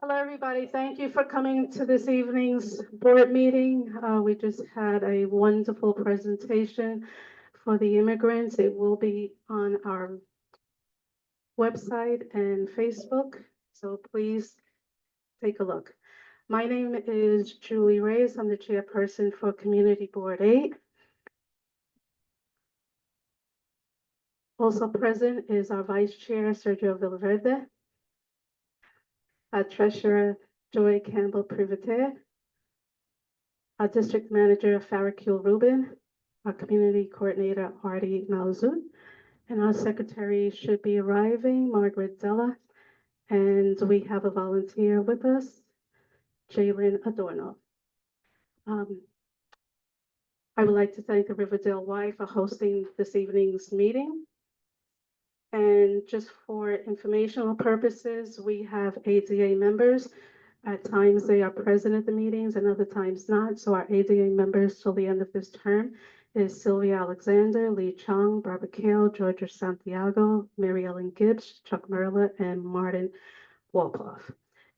Hello, everybody. Thank you for coming to this evening's board meeting. We just had a wonderful presentation for the immigrants. It will be on our website and Facebook, so please take a look. My name is Julie Reyes. I'm the chairperson for Community Board 8. Also present is our vice chair, Sergio Villaverde, our treasurer, Joy Campbell Privater, our district manager, Farakul Rubin, our community coordinator, Artie Malzout, and our secretary should be arriving, Margaret Zella, and we have a volunteer with us, Jalen Adorno. I would like to thank the Riverdale Y for hosting this evening's meeting. And just for informational purposes, we have ADA members. At times they are present at the meetings and other times not. So our ADA members till the end of this term is Sylvia Alexander, Lee Chung, Barbara Kale, Georgia Santiago, Mary Ellen Gibbs, Chuck Merla, and Martin Wolkoff.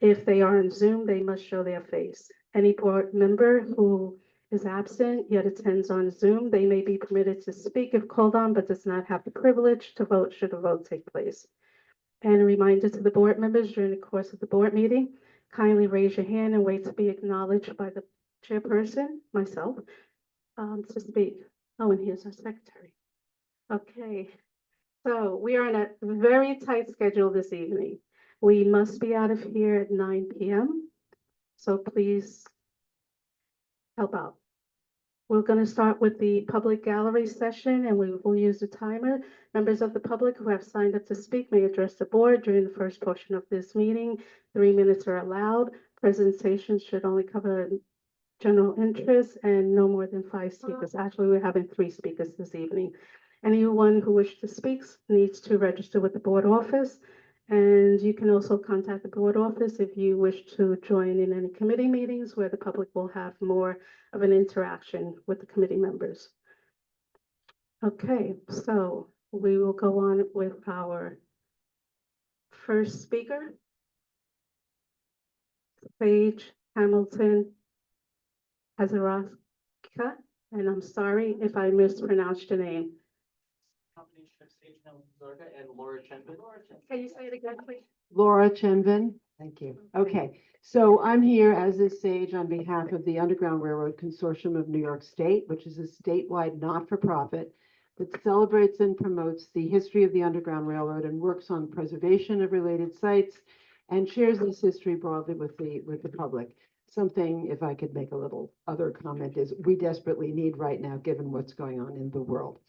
If they are on Zoom, they must show their face. Any board member who is absent yet attends on Zoom, they may be permitted to speak if called on, but does not have the privilege to vote should a vote take place. And a reminder to the board members during the course of the board meeting, kindly raise your hand and wait to be acknowledged by the chairperson, myself, to speak. Oh, and here's our secretary. Okay, so we are on a very tight schedule this evening. We must be out of here at 9 p.m. So please help out. We're going to start with the public gallery session and we will use the timer. Members of the public who have signed up to speak may address the board during the first portion of this meeting. 3 minutes are allowed. Presentations should only cover general interest and no more than 5 speakers. Actually, we're having 3 speakers this evening. Anyone who wishes to speak needs to register with the board office. And you can also contact the board office if you wish to join in any committee meetings where the public will have more of an interaction with the committee members. Okay, so we will go on with our first speaker, Paige Hamilton Azaraska, and I'm sorry if I mispronounced your name. Combination of Sage Hamilton Zarka and Laura Chenvin. Can you say it again, please? Laura Chenvin, thank you. Okay, so I'm here as is Sage on behalf of the Underground Railroad Consortium of New York State, which is a statewide not-for-profit that celebrates and promotes the history of the Underground Railroad and works on preservation of related sites and shares this history broadly with the public. Something, if I could make a little other comment, is we desperately need right now, given what's going on in the world.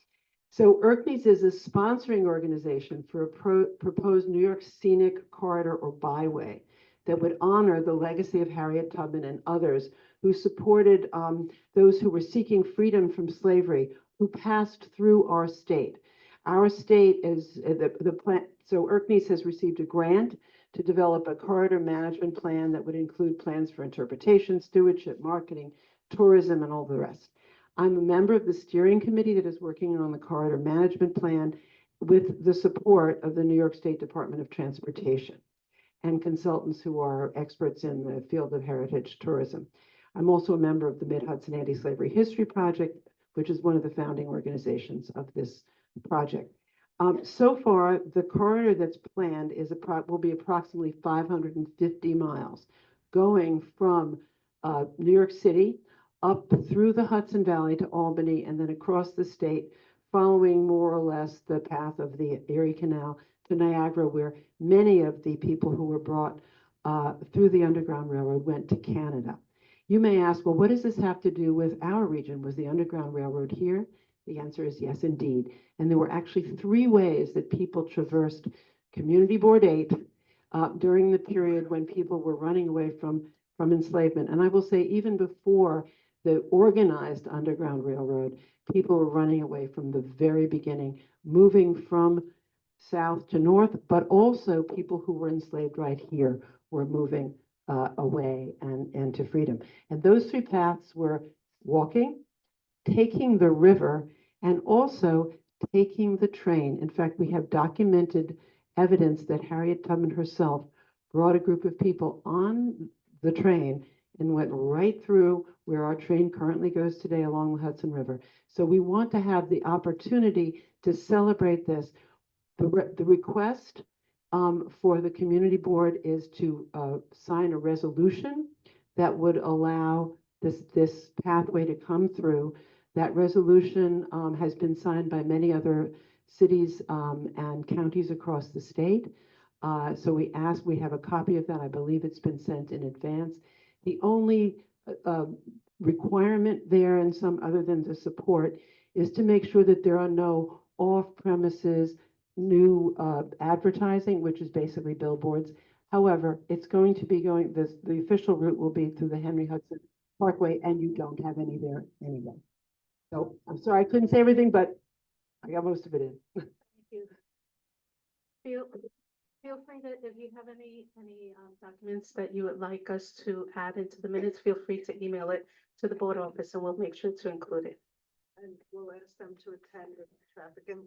So IRCNES is a sponsoring organization for a proposed New York Scenic Corridor or Byway that would honor the legacy of Harriet Tubman and others who supported those who were seeking freedom from slavery, who passed through our state. Our state is the plan. So IRCNES has received a grant to develop a corridor management plan that would include plans for interpretation, stewardship, marketing, tourism, and all the rest. I'm a member of the steering committee that is working on the corridor management plan with the support of the New York State Department of Transportation and consultants who are experts in the field of heritage tourism. I'm also a member of the Mid-Hudson Anti-Slavery History Project, which is one of the founding organizations of this project. So far, the corridor that's planned will be approximately 550 miles, going from New York City up through the Hudson Valley to Albany and then across the state, following more or less the path of the Erie Canal to Niagara, where many of the people who were brought through the Underground Railroad went to Canada. You may ask, well, what does this have to do with our region? Was the Underground Railroad here? The answer is yes, indeed. And there were actually 3 ways that people traversed Community Board 8 during the period when people were running away from enslavement. And I will say, even before the organized Underground Railroad, people were running away from the very beginning, moving from south to north, but also people who were enslaved right here were moving away and to freedom. And those 3 paths were walking, taking the river, and also taking the train. In fact, we have documented evidence that Harriet Tubman herself brought a group of people on the train and went right through where our train currently goes today along the Hudson River. So we want to have the opportunity to celebrate this. The request for the community board is to sign a resolution that would allow this pathway to come through. That resolution has been signed by many other cities and counties across the state. So we have a copy of that. I believe it's been sent in advance. The only requirement there, and some other than the support, is to make sure that there are no off-premises new advertising, which is basically billboards. However, it's going to be the official route will be through the Henry Hudson Parkway, and you don't have any there anyway. So I'm sorry I couldn't say everything, but I got most of it in. Thank you. Feel free to, if you have any documents that you would like us to add into the minutes, feel free to email it to the board office and we'll make sure to include it. And we'll ask them to attend the traffic and.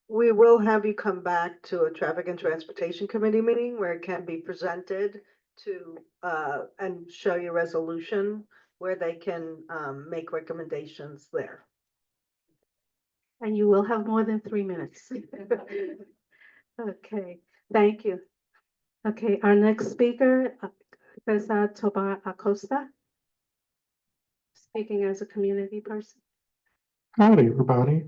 We will have you come back to a traffic and transportation committee meeting where it can be presented to, and show your resolution where they can, make recommendations there. And you will have more than 3 minutes. Okay, thank you. Okay, our next speaker, Cesar Tobar Acosta, speaking as a community person. Howdy, everybody.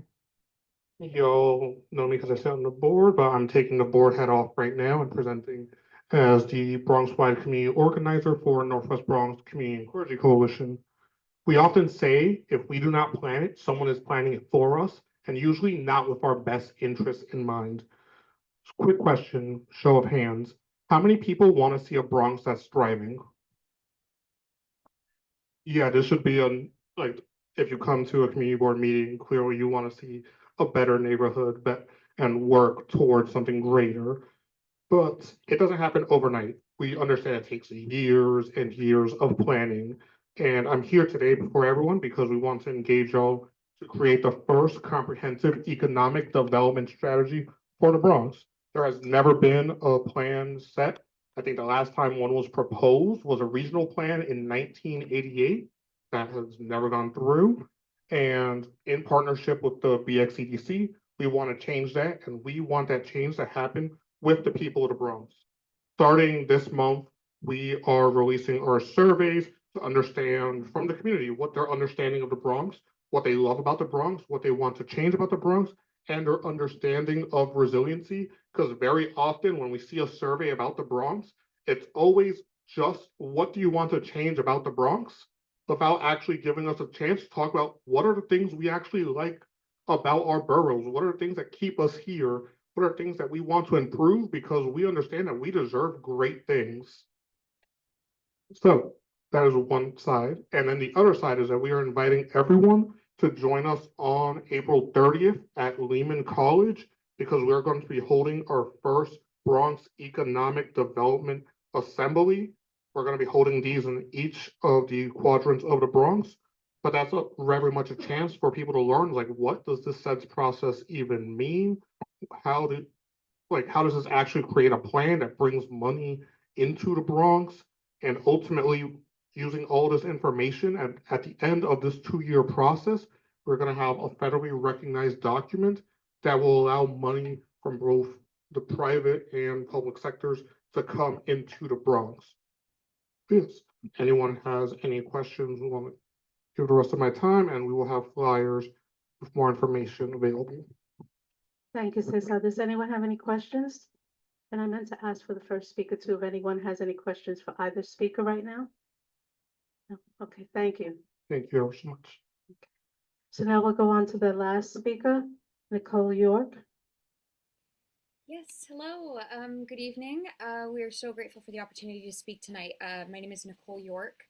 You'll know me because I sit on the board, but I'm taking the board hat off right now and presenting as the Bronx-wide community organizer for Northwest Bronx Community and Clergy Coalition. We often say if we do not plan it, someone is planning it for us, and usually not with our best interests in mind. Quick question, show of hands. How many people want to see a Bronx that's thriving? Yeah, this should be like, if you come to a community board meeting, clearly you want to see a better neighborhood and work towards something greater. But it doesn't happen overnight. We understand it takes years and years of planning. And I'm here today before everyone because we want to engage y'all to create the first comprehensive economic development strategy for the Bronx. There has never been a plan set. I think the last time one was proposed was a regional plan in 1988. That has never gone through. And in partnership with the BXCDC, we want to change that, and we want that change to happen with the people of the Bronx. Starting this month, we are releasing our surveys to understand from the community what their understanding of the Bronx, what they love about the Bronx, what they want to change about the Bronx, and their understanding of resiliency. Because very often when we see a survey about the Bronx, it's always just what do you want to change about the Bronx, without actually giving us a chance to talk about what are the things we actually like about our boroughs, what are the things that keep us here, what are things that we want to improve, because we understand that we deserve great things. So that is one side. And then the other side is that we are inviting everyone to join us on April 30th at Lehman College, because we're going to be holding our first Bronx Economic Development Assembly. We're going to be holding these in each of the quadrants of the Bronx, but that's very much a chance for people to learn, like, what does this SEDS process even mean? How does this actually create a plan that brings money into the Bronx? And ultimately, using all this information, at the end of this 2-year process, we're going to have a federally recognized document that will allow money from both the private and public sectors to come into the Bronx. Yes, anyone has any questions, we want to give the rest of my time, and we will have flyers with more information available. Thank you, Cesar. Does anyone have any questions? And I meant to ask for the first speaker too, if anyone has any questions for either speaker right now? No? Okay, thank you. Thank you so much. So now we'll go on to the last speaker, Nicole York. Yes, hello, good evening. We are so grateful for the opportunity to speak tonight. My name is Nicole York.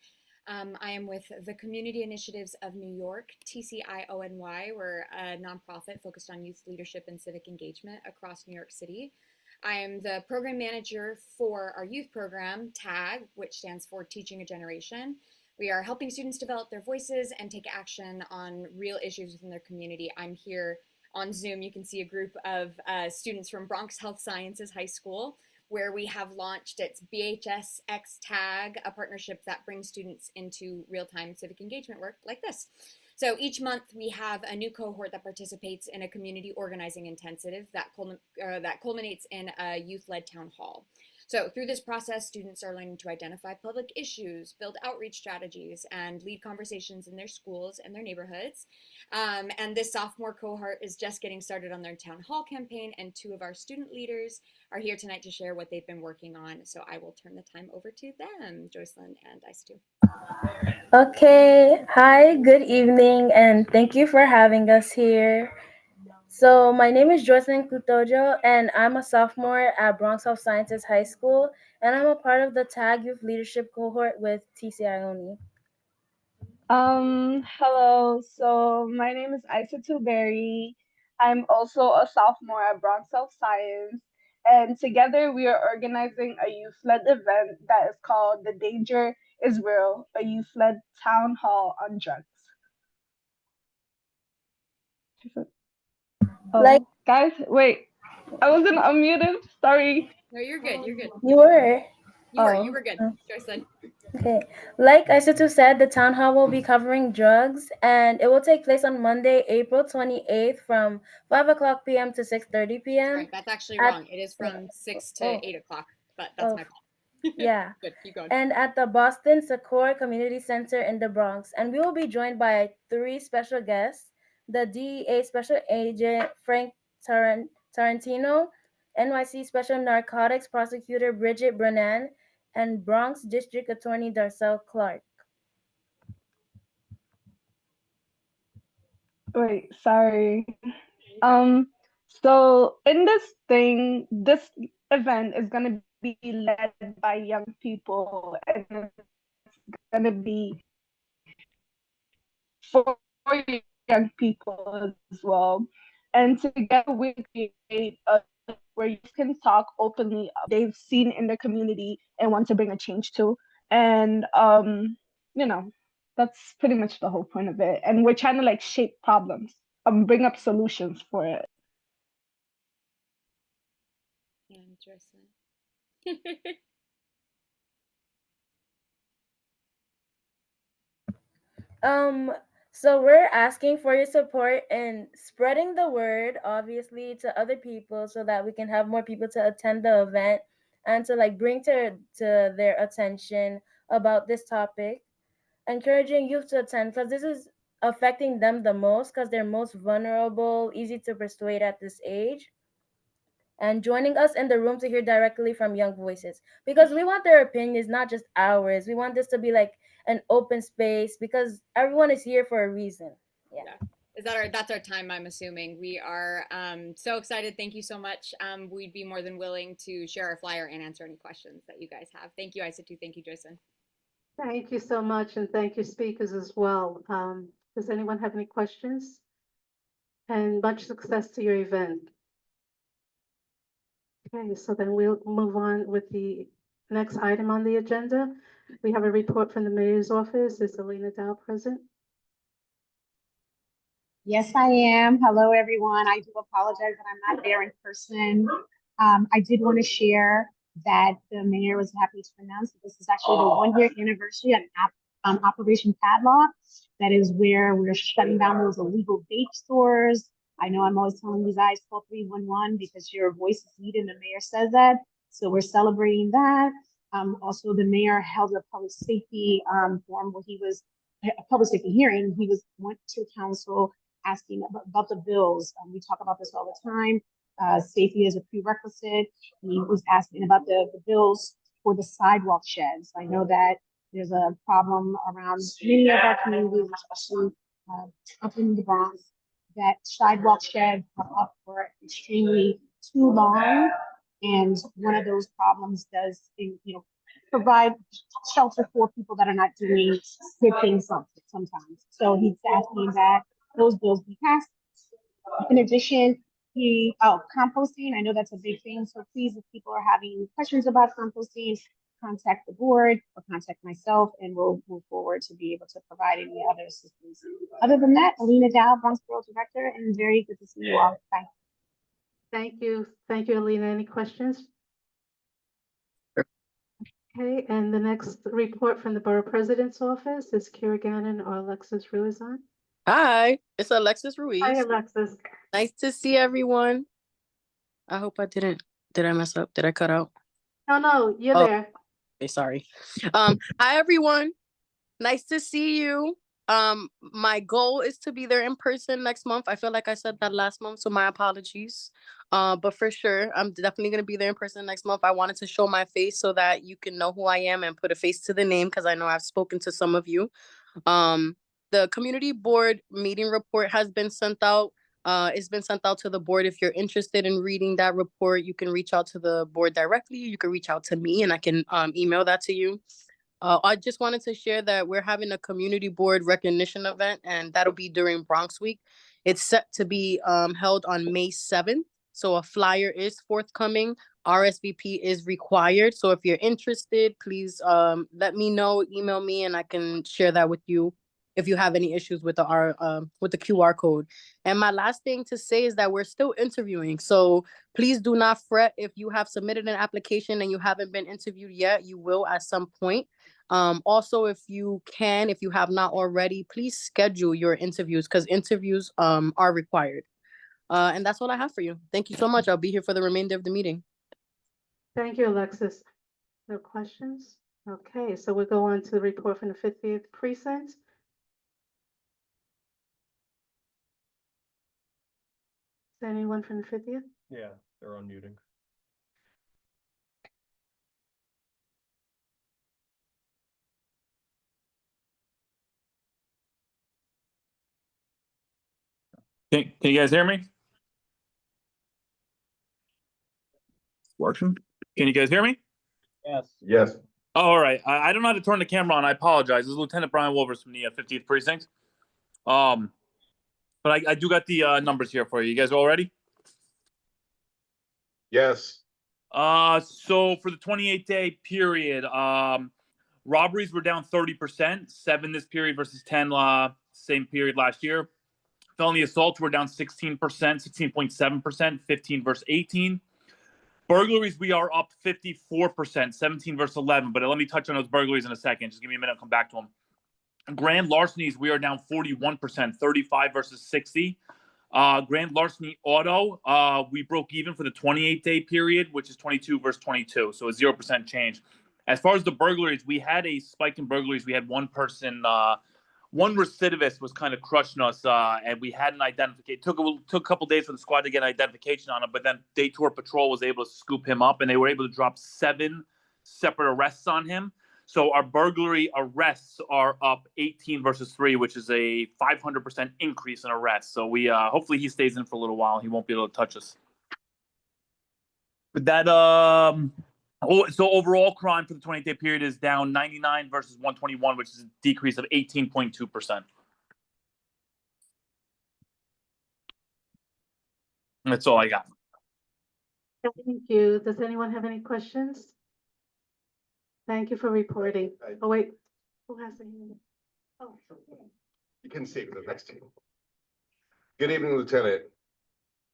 I am with the Community Initiatives of New York, TCIONY. We're a nonprofit focused on youth leadership and civic engagement across New York City. I am the program manager for our youth program, TAG, which stands for Teaching a Generation. We are helping students develop their voices and take action on real issues within their community. I'm here on Zoom, you can see a group of students from Bronx Health Sciences High School, where we have launched its BHS X Tag, a partnership that brings students into real-time civic engagement work like this. So each month we have a new cohort that participates in a community organizing intensive that culminates in a youth-led town hall. So through this process, students are learning to identify public issues, build outreach strategies, and lead conversations in their schools and their neighborhoods. And this sophomore cohort is just getting started on their town hall campaign, and 2 of our student leaders are here tonight to share what they've been working on. So I will turn the time over to them, Joycelyn and Isatu. Okay, hi, good evening, and thank you for having us here. So, my name is Joycelyn Kutojo, and I'm a sophomore at Bronx Health Sciences High School, and I'm a part of the TAG Youth Leadership Cohort with TCI Ione. Hello. So my name is Isa Berry. I'm also a sophomore at Bronx Health Science, and together we are organizing a youth-led event that is called The Danger is Real, a youth-led town hall on drugs. Oh, Like- guys, wait, I wasn't unmuted. Sorry. No, you're good. You're good. You were. You were good, Joycelyn. Okay. Like Isatu said, the town hall will be covering drugs, and it will take place on Monday, April 28th from 5 p.m. to 6:30 p.m. Right, that's actually At- wrong. It is from 6 to Oh. 8 o'clock, but that's Oh. my fault. Yeah. Good, keep going. And at the Boston Secor Community Center in the Bronx. And we will be joined by 3 special guests: the DEA Special Agent Frank Tarantino, NYC Special Narcotics Prosecutor Bridget Brennan, and Bronx District Attorney Darcel Clark. Wait, sorry. So in this event is gonna be led by young people, and it's gonna be for young people as well. And together we create a where you can talk openly they've seen in their community and want to bring a change to. And that's pretty much the whole point of it. And we're trying to like shape problems, bring up solutions for it. Interesting. So we're asking for your support in spreading the word, obviously, to other people so that we can have more people to attend the event and to like bring to their attention about this topic. Encouraging youth to attend because this is affecting them the most because they're most vulnerable, easy to persuade at this age. And joining us in the room to hear directly from young voices because we want their opinions, not just ours. We want this to be like an open space because everyone is here for a reason. Yeah. That's our time, I'm assuming. We are so excited. Thank you so much. We'd be more than willing to share our flyer and answer any questions that you guys have. Thank you, Isatu. Thank you, Joycelyn. Thank you so much, and thank you, speakers, as well. Does anyone have any questions? And much success to your event. Okay, so then we'll move on with the next item on the agenda. We have a report from the mayor's office. Is Alina Dow present? Yes, I am. Hello, everyone. I do apologize that I'm not there in person. I did want to share that the mayor was happy to announce that this is actually the 1-year anniversary of Operation Padlock. That is where we're shutting down those illegal vape stores. I know I'm always telling you guys call 311 because your voice is needed and the mayor says that. So we're celebrating that. Also, the mayor held a public safety forum where he was a public safety hearing. He went to council asking about the bills. We talk about this all the time. Safety is a prerequisite. He was asking about the bills for the sidewalk sheds. I know that there's a problem around many of our communities, especially up in the Bronx, that sidewalk sheds are up for extremely too long. And one of those problems does, provide shelter for people that are not doing good things sometimes. So he's asking that those bills be passed. In addition, composting, I know that's a big thing. So please, if people are having questions about composting, contact the board or contact myself, and we'll move forward to be able to provide any other assistance. Other than that, Alina Dow, Bronx Borough Director, and very good to see you all. Bye. Thank you. Thank you, Alina. Any questions? Okay, and the next report from the Borough President's Office is Kira Gannon or Alexis Ruizan. Hi, it's Alexis Ruiz. Hi, Alexis. Nice to see everyone. I hope I did I mess up? Did I cut out? No, you're Oh. there. Okay, sorry. Hi everyone. Nice to see you. My goal is to be there in person next month. I feel like I said that last month, so my apologies. But for sure, I'm definitely gonna be there in person next month. I wanted to show my face so that you can know who I am and put a face to the name, because I know I've spoken to some of you. The community board meeting report has been sent out. It's been sent out to the board. If you're interested in reading that report, you can reach out to the board directly. You can reach out to me and I can email that to you. I just wanted to share that we're having a community board recognition event, and that'll be during Bronx Week. It's set to be held on May 7th. So a flyer is forthcoming. RSVP is required. So if you're interested, please let me know, email me, and I can share that with you if you have any issues with the QR code. And my last thing to say is that we're still interviewing. So please do not fret if you have submitted an application and you haven't been interviewed yet. You will at some point. Also, if you have not already, please schedule your interviews, because interviews are required. And that's all I have for you. Thank you so much. I'll be here for the remainder of the meeting. Thank you, Alexis. No questions? Okay, so we'll go on to the report from the 50th Precinct. Is there anyone from the 50th? Yeah, they're unmuting. Can you guys hear me? Working? Can you guys hear me? Yes. Yes. Oh, all right. I don't know how to turn the camera on. I apologize. This is Lieutenant Brian Wolvers from the 50th Precinct. But I do got the numbers here for you. You guys all ready? Yes. So for the 28-day period, robberies were down 30%, 7 this period versus 10 same period last year. Felony assaults were down 16%, 16.7%, 15 versus 18. Burglaries, we are up 54%, 17 versus 11. But let me touch on those burglaries in a second. Just give me a minute. I'll come back to them. Grand larcenies, we are down 41%, 35 versus 60. Grand larceny auto, we broke even for the 28-day period, which is 22 versus 22. So a 0% change. As far as the burglaries, we had a spike in burglaries. We had one person, one recidivist was kind of crushing us, and we had an identification. Took a couple days for the squad to get an identification on him, but then Day Tour Patrol was able to scoop him up, and they were able to drop 7 separate arrests on him. So our burglary arrests are up 18 versus 3, which is a 500% increase in arrests. So we hopefully he stays in for a little while. He won't be able to touch us. But that so overall crime for the 28-day period is down 99 versus 121, which is a decrease of 18.2%. That's all I got. Thank you. Does anyone have any questions? Thank you for reporting. Oh, wait. Who has the hand? Oh, You can see the next team. Good evening, Lieutenant.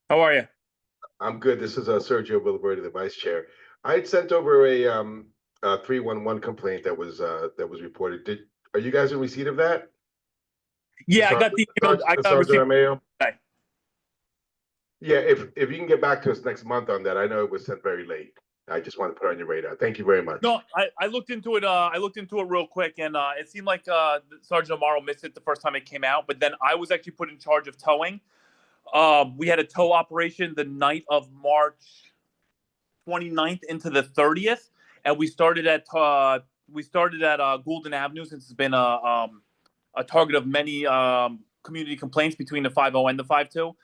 How are you? I'm good. This is Sergio Biliberti, the Vice Chair. I had sent over a 311 complaint that was reported. Are you guys in receipt of that? Yeah, I got the email. I got Sergeant Armeo? Okay. Yeah, if you can get back to us next month on that. I know it was sent very late. I just want to put it on your radar. Thank you very much. No, I looked into it. I looked into it real quick, and it seemed like Sergeant Amaro missed it the first time it came out. But then I was actually put in charge of towing. We had a tow operation the night of March 29th into the 30th, and we started at Goulden Avenue, since it's been a target of many community complaints between the 5-0 and the 5-2.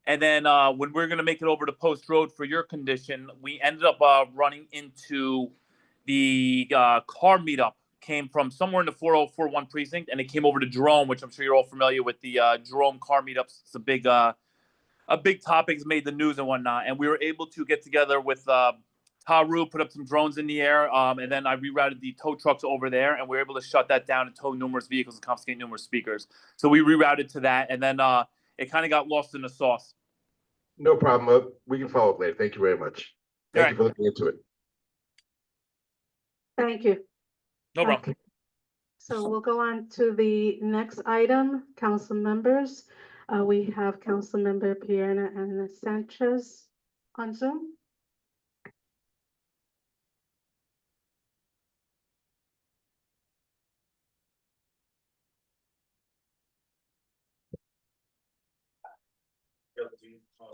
And then when we're going to make it over to Post Road for your condition, we ended up running into the car meetup. Came from somewhere in the 4041 precinct, and it came over to Jerome, which I'm sure you're all familiar with. The Jerome car meetups. It's a big topic. It's made the news and whatnot. And we were able to get together with Tom Haru put up some drones in the air, and then I rerouted the tow trucks over there, and we were able to shut that down and tow numerous vehicles and confiscate numerous speakers. So we rerouted to that, and then it kind of got lost in the sauce. No problem. We can follow up later. Thank you very much. Thank you for looking into it. Thank you. No problem. Okay. So we'll go on to the next item, council members. We have Council Member Pierna Ana Sanchez on Zoom.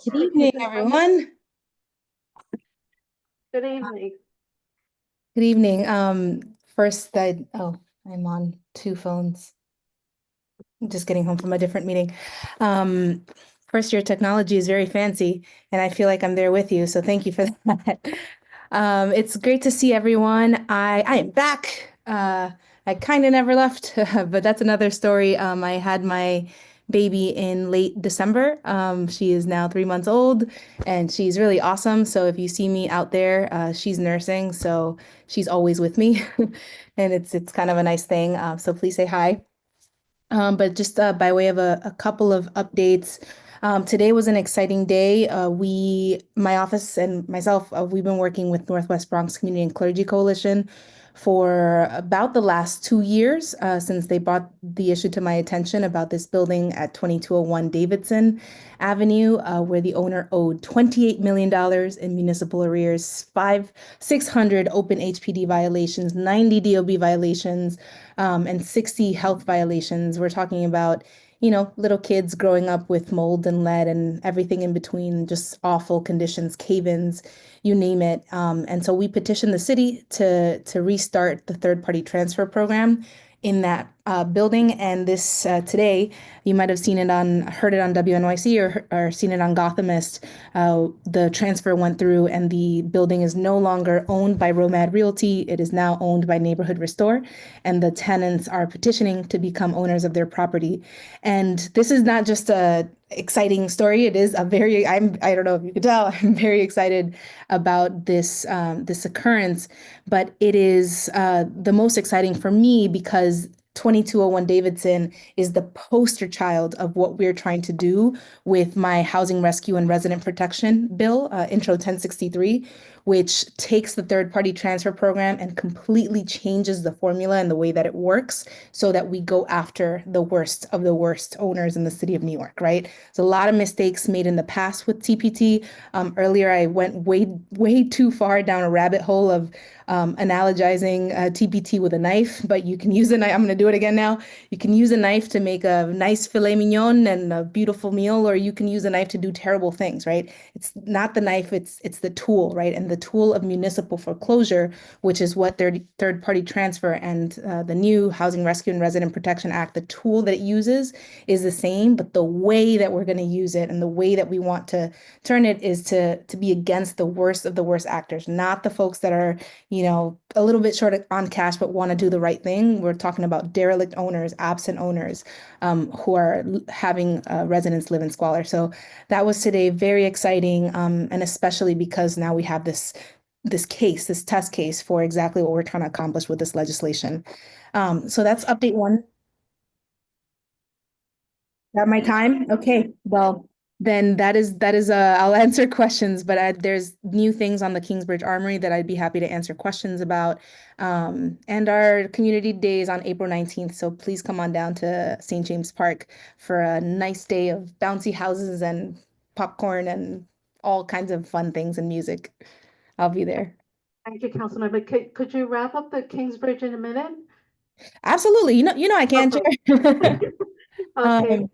Good evening, everyone. Good evening. Good evening. First, I'm on two phones. I'm just getting home from a different meeting. First, your technology is very fancy, and I feel like I'm there with you, so thank you for that. It's great to see everyone. I am back. I kind of never left, but that's another story. I had my baby in late December. She is now 3 months old, and she's really awesome. So if you see me out there, she's nursing, so she's always with me, and it's kind of a nice thing. So please say hi. But just by way of a couple of updates, today was an exciting day. My office and myself, we've been working with Northwest Bronx Community and Clergy Coalition for about the last 2 years since they brought the issue to my attention about this building at 2201 Davidson Avenue, where the owner owed $28 million in municipal arrears, 600 open HPD violations, 90 DOB violations, and 60 health violations. We're talking about, little kids growing up with mold and lead and everything in between, just awful conditions, cave-ins, you name it. And so we petitioned the city to restart the third-party transfer program in that building. And this today, you might have heard it on WNYC or seen it on Gothamist. The transfer went through and the building is no longer owned by Romad Realty. It is now owned by Neighborhood Restore, and the tenants are petitioning to become owners of their property. And this is not just a exciting story. It is I don't know if you could tell, I'm very excited about this occurrence, but it is the most exciting for me because 2201 Davidson is the poster child of what we're trying to do with my Housing Rescue and Resident Protection Bill, Intro 1063, which takes the third-party transfer program and completely changes the formula and the way that it works so that we go after the worst of the worst owners in the city of New York, right? There's a lot of mistakes made in the past with TPT. Earlier, I went way too far down a rabbit hole of analogizing TPT with a knife, but you can use a knife. I'm going to do it again now. You can use a knife to make a nice filet mignon and a beautiful meal, or you can use a knife to do terrible things, right? It's not the knife, it's the tool, right? And the tool of municipal foreclosure, which is what third-party transfer and the new Housing Rescue and Resident Protection Act, the tool that it uses is the same, but the way that we're going to use it and the way that we want to turn it is to be against the worst of the worst actors, not the folks that are, a little bit short on cash, but want to do the right thing. We're talking about derelict owners, absent owners, who are having residents live in squalor. So that was today very exciting, and especially because now we have this test case for exactly what we're trying to accomplish with this legislation. So that's update one. Is that my time? Okay, well, then that is I'll answer questions, but there's new things on the Kingsbridge Armory that I'd be happy to answer questions about. And our community day is on April 19th. So please come on down to St. James Park for a nice day of bouncy houses and popcorn and all kinds of fun things and music. I'll be there. Thank you, Councilmember. Could you wrap up the Kingsbridge in a minute? Absolutely. You know I can. Okay. Okay.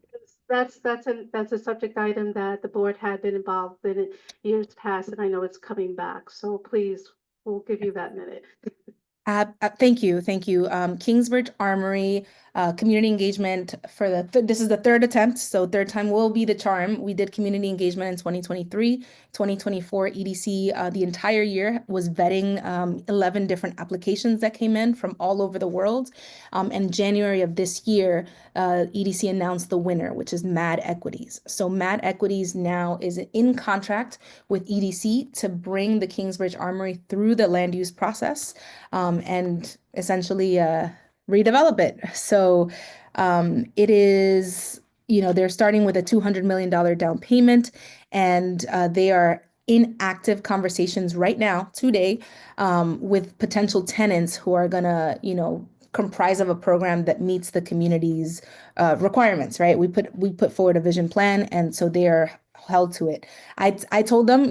That's a subject item that the board had been involved in years past, and I know it's coming back. So please, we'll give you that minute. Thank you, thank you. Kingsbridge Armory, community engagement for this is the third attempt, so third time will be the charm. We did community engagement in 2023, 2024 EDC. The entire year was vetting 11 different applications that came in from all over the world. In January of this year, EDC announced the winner, which is Mad Equities. So Mad Equities now is in contract with EDC to bring the Kingsbridge Armory through the land use process. And essentially redevelop it. So it is, they're starting with a $200 million down payment, and they are in active conversations right now, today, with potential tenants who are gonna, comprise of a program that meets the community's requirements, right? We put forward a vision plan, and so they are held to it. I told them,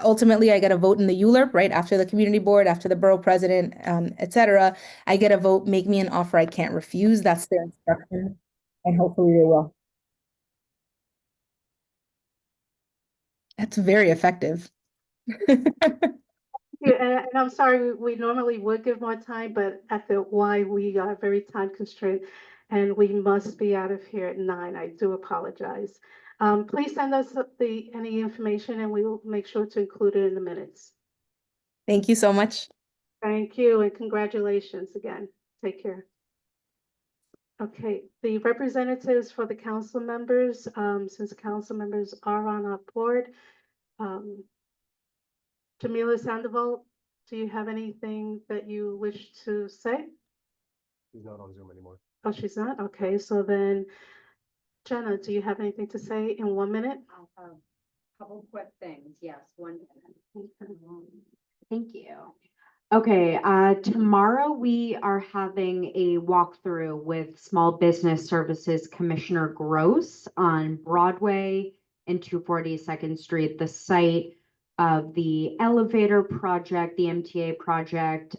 ultimately I get a vote in the ULURP, right? After the community board, after the borough president, et cetera, I get a vote, make me an offer I can't refuse. That's their instruction, and hopefully they will. That's very effective. Yeah, and I'm sorry, we normally would give more time, but at the Y, we are very time constrained, and we must be out of here at 9. I do apologize. Please send us any information, and we will make sure to include it in the minutes. Thank you so much. Thank you, and congratulations again. Take care. Okay, the representatives for the council members, since the council members are on our board, Jamila Sandoval, do you have anything that you wish to say? She's not on Zoom anymore. Oh, she's not? Okay, so then, Jenna, do you have anything to say in 1 minute? Couple quick things, yes, 1 minute. Thank you. Okay, tomorrow we are having a walkthrough with Small Business Services Commissioner Gross on Broadway and 242nd Street, the site of the elevator project, the MTA project,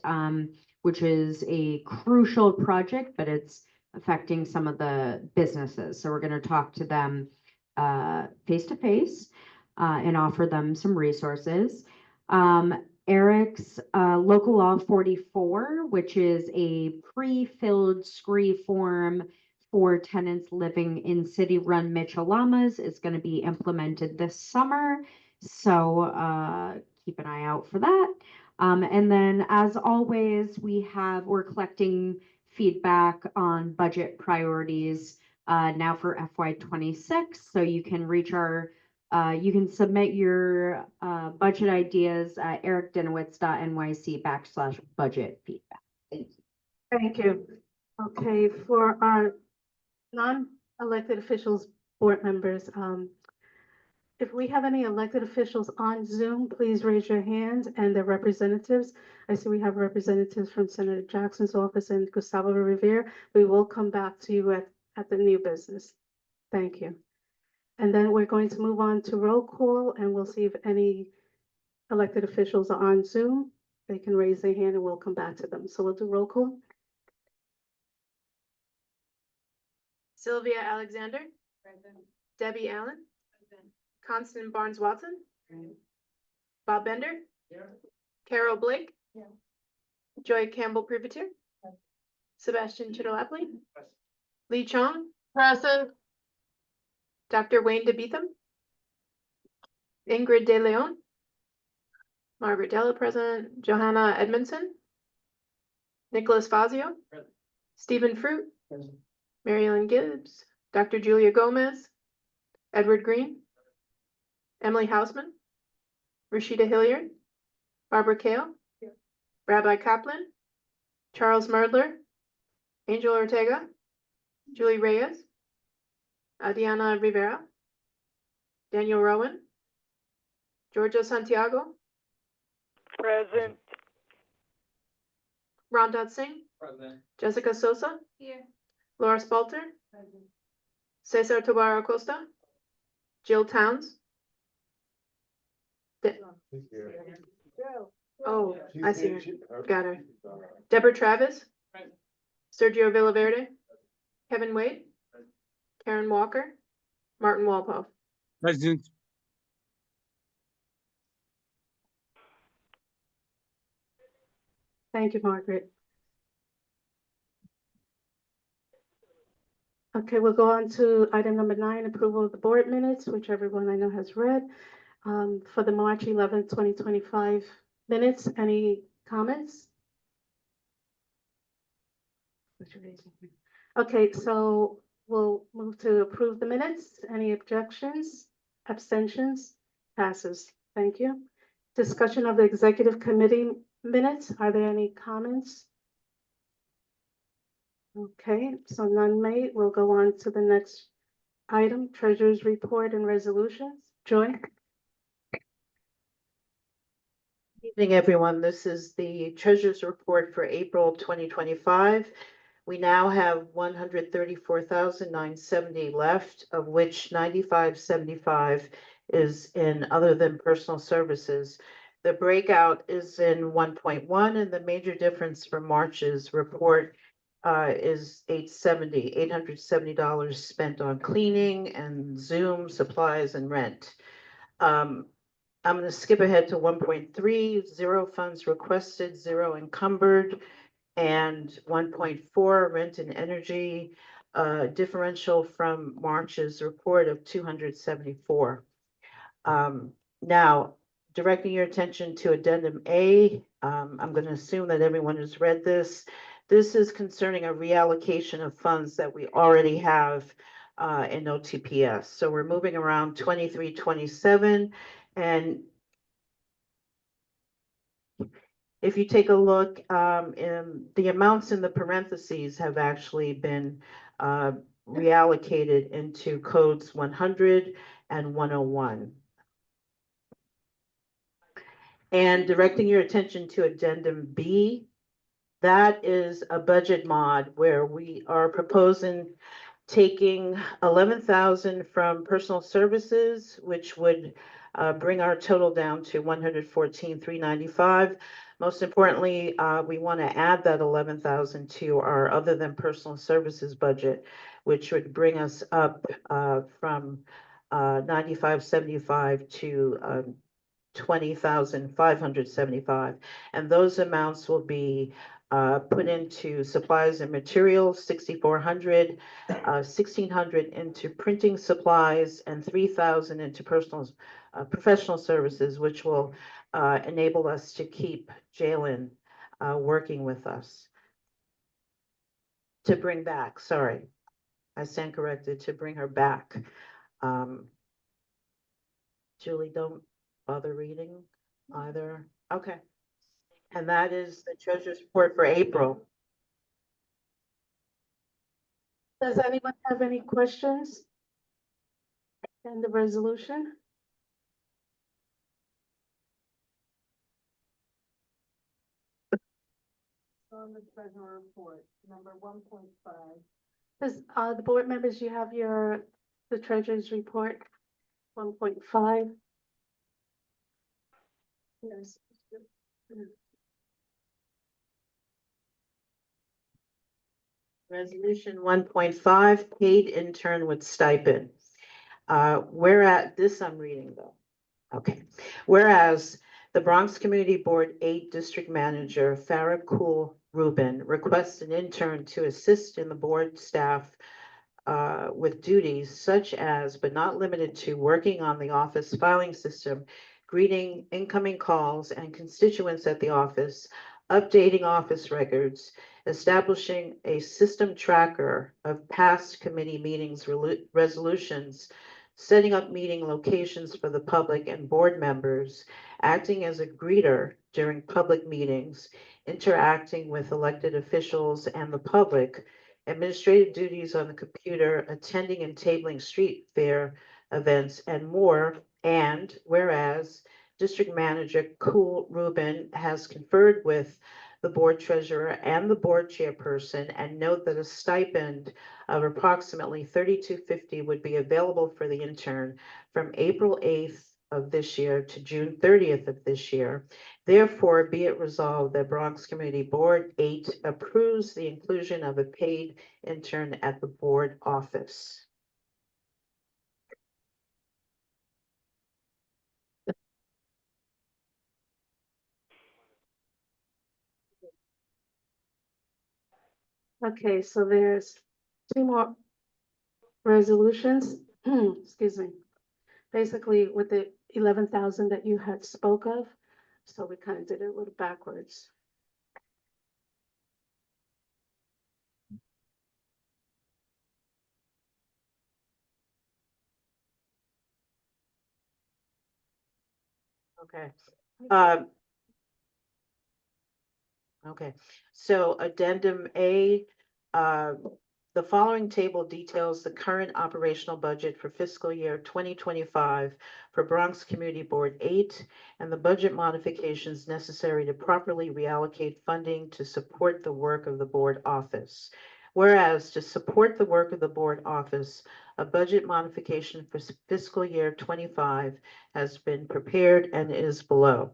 which is a crucial project, but it's affecting some of the businesses. So we're going to talk to them face to face and offer them some resources. Eric's Local Law 44, which is a pre-filled scree form for tenants living in city-run Mitchell-Lamas, is going to be implemented this summer. So keep an eye out for that. And then, as always, we're collecting feedback on budget priorities now for FY26. So you can reach you can submit your budget ideas at ericdinowitz.nyc/budget feedback. Thank you. Thank you. Okay, for our non-elected officials, board members, if we have any elected officials on Zoom, please raise your hand, and their representatives. I see we have representatives from Senator Jackson's office and Gustavo Rivera. We will come back to you at the new business. Thank you. And then we're going to move on to roll call, and we'll see if any elected officials are on Zoom. They can raise their hand and we'll come back to them. So we'll do roll call. Sylvia Alexander. Present. Debbie Allen. Present. Constance Barnes Watson. Present. Bob Bender. Here. Carol Blake. Yeah. Joy Campbell Privateer. Present. Sebastian Chitolapli. Present. Lee Chong. Present. Dr. Wayne DeBeetham. Ingrid De Leon. Margaret Della present. Johanna Edmondson. Nicholas Fazio. Present. Stephen Fruit. Present. Mary Ellen Gibbs. Dr. Julia Gomez. Edward Green. Emily Hausman. Rashida Hilliard. Barbara Kale. Here. Rabbi Kaplan. Charles Merdler. Angel Ortega. Julie Reyes. Diana Rivera. Daniel Rowan. Georgia Santiago. Present. Ramdat Singh. Present. Jessica Sosa. Here. Laura Spalter. Present. Cesar Tobar Acosta. Jill Towns. Oh, I see her. Got her. Deborah Travis. Present. Sergio Villaverde. Kevin Wade. Karen Walker. Martin Walpole. Present. Thank you, Margaret. Okay, we'll go on to item number 9, approval of the board minutes, which everyone I know has read. For the March 11th, 2025 minutes, any comments? Okay, so we'll move to approve the minutes. Any objections? Abstentions? Passes. Thank you. Discussion of the executive committee minutes. Are there any comments? Okay, so none made. We'll go on to the next item, treasurer's report and resolutions. Joy? Evening, everyone. This is the treasurer's report for April 2025. We now have 134,970 left, of which 9575 is in other than personal services. The breakout is in 1.1, and the major difference for March's report is $870 spent on cleaning and Zoom supplies and rent. I'm going to skip ahead to 1.3, 0 funds requested, 0 encumbered, and 1.4, rent and energy, differential from March's report of 274. Now, directing your attention to addendum A, I'm going to assume that everyone has read this. This is concerning a reallocation of funds that we already have in OTPS. So we're moving around 2327, and if you take a look, in the amounts in the parentheses have actually been reallocated into codes 100 and 101. And directing your attention to addendum B, that is a budget mod where we are proposing taking 11,000 from personal services, which would bring our total down to 114,395. Most importantly, we want to add that 11,000 to our other than personal services budget, which would bring us up from 9575 to 20,575, and those amounts will be put into supplies and materials, 6,400, 1,600 into printing supplies, and 3,000 into professional services, which will enable us to keep Jalen working with us. To bring back, sorry, I stand corrected, to bring her back. Julie, don't bother reading either. Okay. And that is the treasurer's report for April. Does anyone have any questions? And the resolution? On the treasurer report, number 1.5. Does the board members, you have the treasurer's report, 1.5? Yes. Resolution 1.5, paid intern with stipend. Whereas this I'm reading though. Okay. Whereas the Bronx Community Board 8 District Manager Farah Kul Rubin requests an intern to assist in the board staff with duties such as, but not limited to, working on the office filing system, greeting incoming calls and constituents at the office, updating office records, establishing a system tracker of past committee meetings resolutions, setting up meeting locations for the public and board members, acting as a greeter during public meetings, interacting with elected officials and the public, administrative duties on the computer, attending and tabling street fair events, and more. And whereas District Manager Kul Rubin has conferred with the board treasurer and the board chairperson, and note that a stipend of approximately $32.50 would be available for the intern from April 8th of this year to June 30th of this year. Therefore, be it resolved that Bronx Community Board 8 approves the inclusion of a paid intern at the board office. Okay, so there's two more resolutions, excuse me. Basically with the 11,000 that you had spoke of, so we kind of did it a little backwards. Okay. Um, Okay, so addendum A, the following table details the current operational budget for fiscal year 2025 for Bronx Community Board 8 and the budget modifications necessary to properly reallocate funding to support the work of the board office. Whereas to support the work of the board office, a budget modification for fiscal year 25 has been prepared and is below.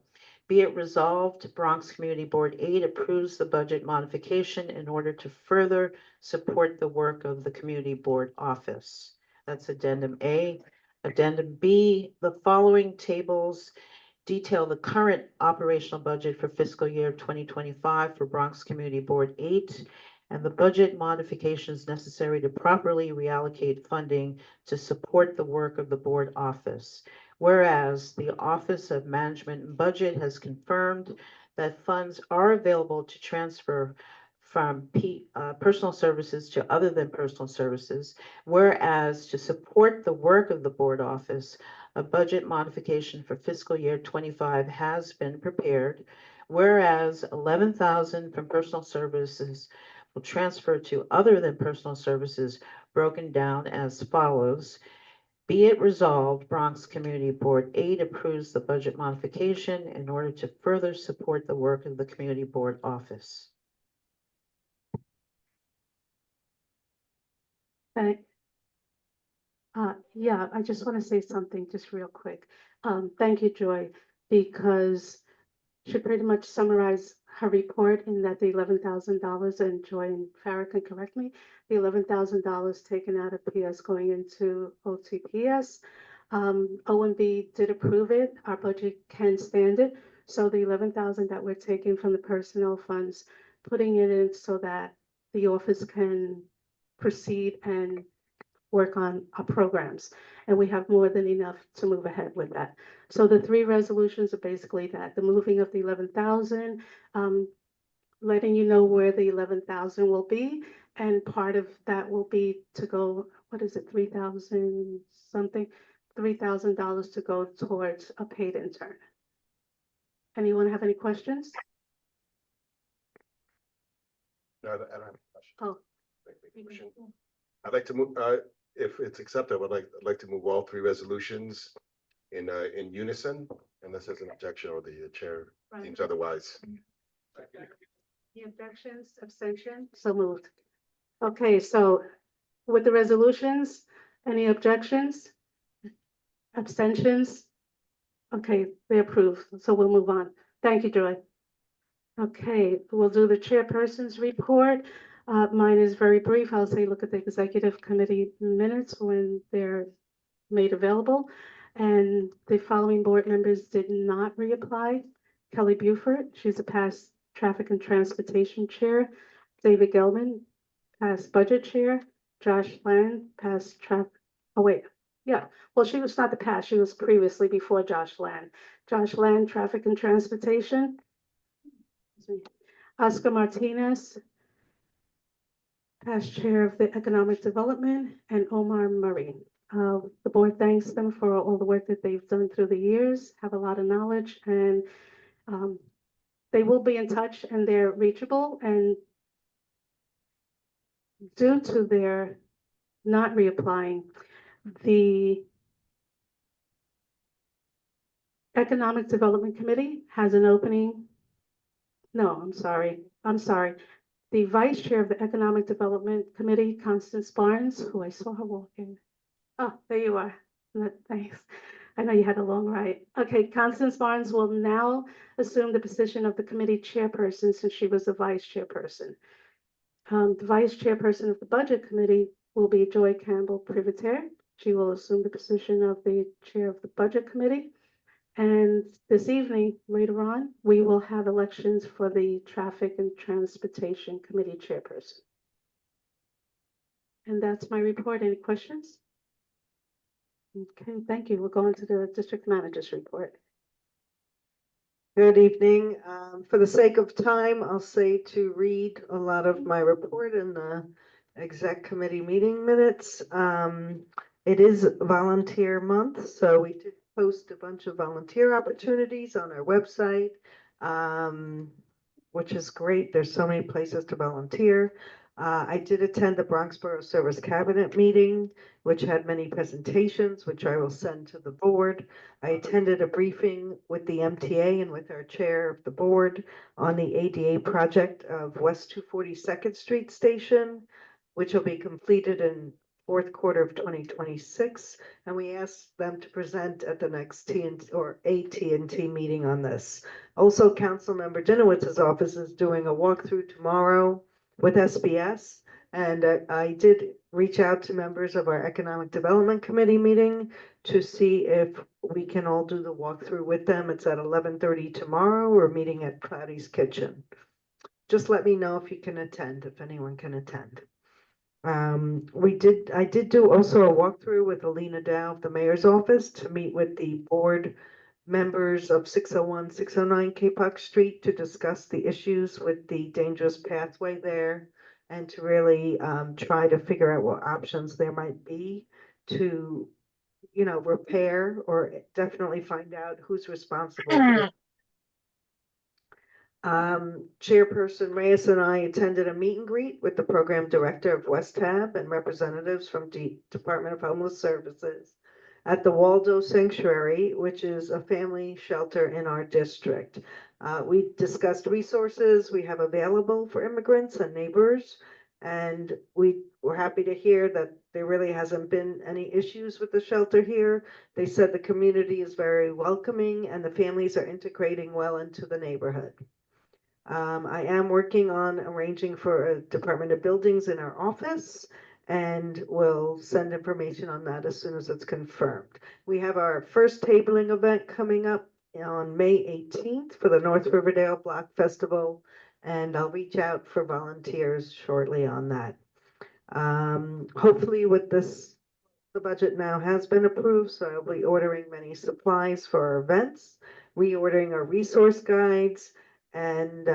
Be it resolved, Bronx Community Board 8 approves the budget modification in order to further support the work of the Community Board Office. That's addendum A. Addendum B, the following tables detail the current operational budget for fiscal year 2025 for Bronx Community Board 8 and the budget modifications necessary to properly reallocate funding to support the work of the board office. Whereas the Office of Management and Budget has confirmed that funds are available to transfer from personal services to other than personal services. Whereas to support the work of the board office, a budget modification for fiscal year 25 has been prepared. Whereas 11,000 from personal services will transfer to other than personal services, broken down as follows. Be it resolved, Bronx Community Board 8 approves the budget modification in order to further support the work of the Community Board Office. Okay. Yeah, I just want to say something just real quick. Thank you, Joy, because she pretty much summarized her report in that the $11,000, and Joy and Farah can correct me, the $11,000 taken out of PS going into OTPS. OMB did approve it. Our budget can stand it. So the 11,000 that we're taking from the personnel funds, putting it in so that the office can proceed and work on our programs. And we have more than enough to move ahead with that. So the three resolutions are basically that, the moving of the 11,000, letting you know where the 11,000 will be. And part of that will be to go, what is it, 3,000 something, $3,000 to go towards a paid intern. Anyone have any questions? No, I don't have a question. Oh. I'd like to move, if it's acceptable, I'd like to move all three resolutions in unison, unless there's an objection or the chair deems otherwise. Any objections, abstention? So moved. Okay, so with the resolutions, any objections? Abstentions? Okay, they approve, so we'll move on. Thank you, Joy. Okay, we'll do the chairperson's report. Mine is very brief. I'll say look at the executive committee minutes when they're made available. And the following board members did not reapply. Kelly Buford, she's a past traffic and transportation chair. David Gelman, past budget chair. Josh Land, past well, she was not the past, she was previously before Josh Land. Josh Land, traffic and transportation. Oscar Martinez, past chair of the economic development, and Omar Murray. The board thanks them for all the work that they've done through the years, have a lot of knowledge, and they will be in touch and they're reachable. And due to their not reapplying, the Economic Development Committee has an opening. No, I'm sorry. The vice chair of the Economic Development Committee, Constance Barnes, who I saw her walk in. Oh, there you are. Thanks. I know you had a long ride. Okay, Constance Barnes will now assume the position of the committee chairperson since she was the vice chairperson. The vice chairperson of the Budget Committee will be Joy Campbell Privateer. She will assume the position of the chair of the Budget Committee. And this evening, later on, we will have elections for the Traffic and Transportation Committee chairperson. And that's my report. Any questions? Okay, thank you. We'll go into the district manager's report. Good evening. For the sake of time, I'll say to read a lot of my report in the exec committee meeting minutes. It is volunteer month, so we did post a bunch of volunteer opportunities on our website, which is great. There's so many places to volunteer. I did attend the Bronx Borough Service Cabinet meeting, which had many presentations, which I will send to the board. I attended a briefing with the MTA and with our chair of the board on the ADA project of West 242nd Street Station, which will be completed in fourth quarter of 2026. And we asked them to present at the next AT&T meeting on this. Also, Councilmember Dinowitz's office is doing a walkthrough tomorrow with SBS. And I did reach out to members of our Economic Development Committee meeting to see if we can all do the walkthrough with them. It's at 11:30 tomorrow. We're meeting at Cloudy's Kitchen. Just let me know if you can attend, if anyone can attend. I did do also a walkthrough with Alina Dow of the mayor's office to meet with the board members of 601, 609 Capoc Street to discuss the issues with the dangerous pathway there and to really try to figure out what options there might be to, repair or definitely find out who's responsible for it. Chairperson Reyes and I attended a meet and greet with the program director of West Hab and representatives from the Department of Homeless Services at the Waldo Sanctuary, which is a family shelter in our district. We discussed resources we have available for immigrants and neighbors, and we were happy to hear that there really hasn't been any issues with the shelter here. They said the community is very welcoming and the families are integrating well into the neighborhood. I am working on arranging for a Department of Buildings in our office and will send information on that as soon as it's confirmed. We have our first tabling event coming up on May 18th for the North Riverdale Block Festival, and I'll reach out for volunteers shortly on that. Hopefully with this, the budget now has been approved, so I'll be ordering many supplies for our events, reordering our resource guides, and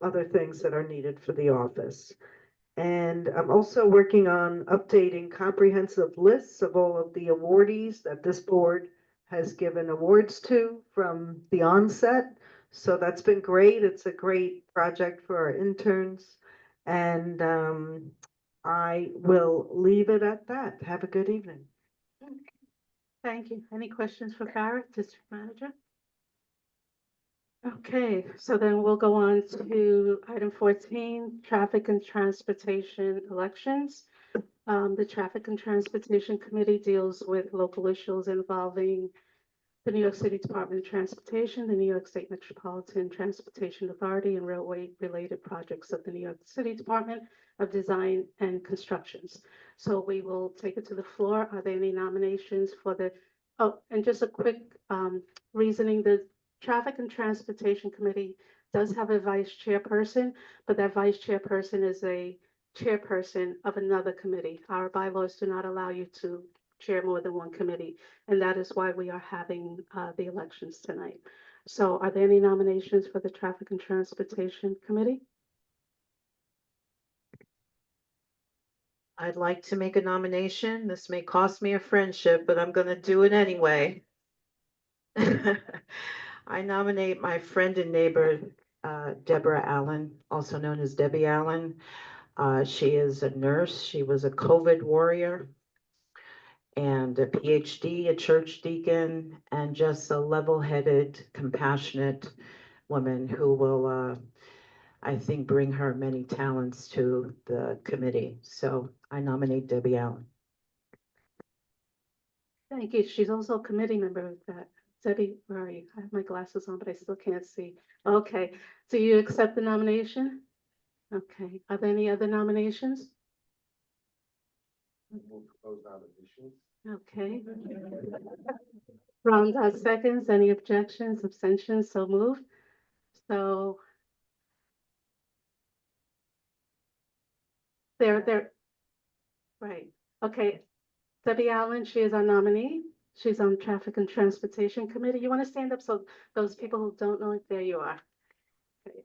other things that are needed for the office. And I'm also working on updating comprehensive lists of all of the awardees that this board has given awards to from the onset. So that's been great. It's a great project for our interns. And I will leave it at that. Have a good evening. Thank you. Any questions for Farah, district manager? Okay, so then we'll go on to item 14, traffic and transportation elections. The Traffic and Transportation Committee deals with local issues involving the New York City Department of Transportation, the New York State Metropolitan Transportation Authority, and railway-related projects of the New York City Department of Design and Constructions. So we will take it to the floor. Are there any nominations for the, and just a quick reasoning, the Traffic and Transportation Committee does have a vice chairperson, but that vice chairperson is a chairperson of another committee. Our bylaws do not allow you to chair more than one committee, and that is why we are having the elections tonight. So are there any nominations for the Traffic and Transportation Committee? I'd like to make a nomination. This may cost me a friendship, but I'm going to do it anyway. I nominate my friend and neighbor, Deborah Allen, also known as Debbie Allen. She is a nurse. She was a COVID warrior and a PhD, a church deacon, and just a level-headed, compassionate woman who will, I think, bring her many talents to the committee. So I nominate Debbie Allen. Thank you. She's also a committee member of that. Debbie, where are you? I have my glasses on, but I still can't see. Okay, so you accept the nomination? Okay, are there any other nominations? Okay. Ron does seconds. Any objections, abstentions? So moved. So there. Right, okay. Debbie Allen, she is our nominee. She's on Traffic and Transportation Committee. You want to stand up so those people who don't know it, there you are. Okay.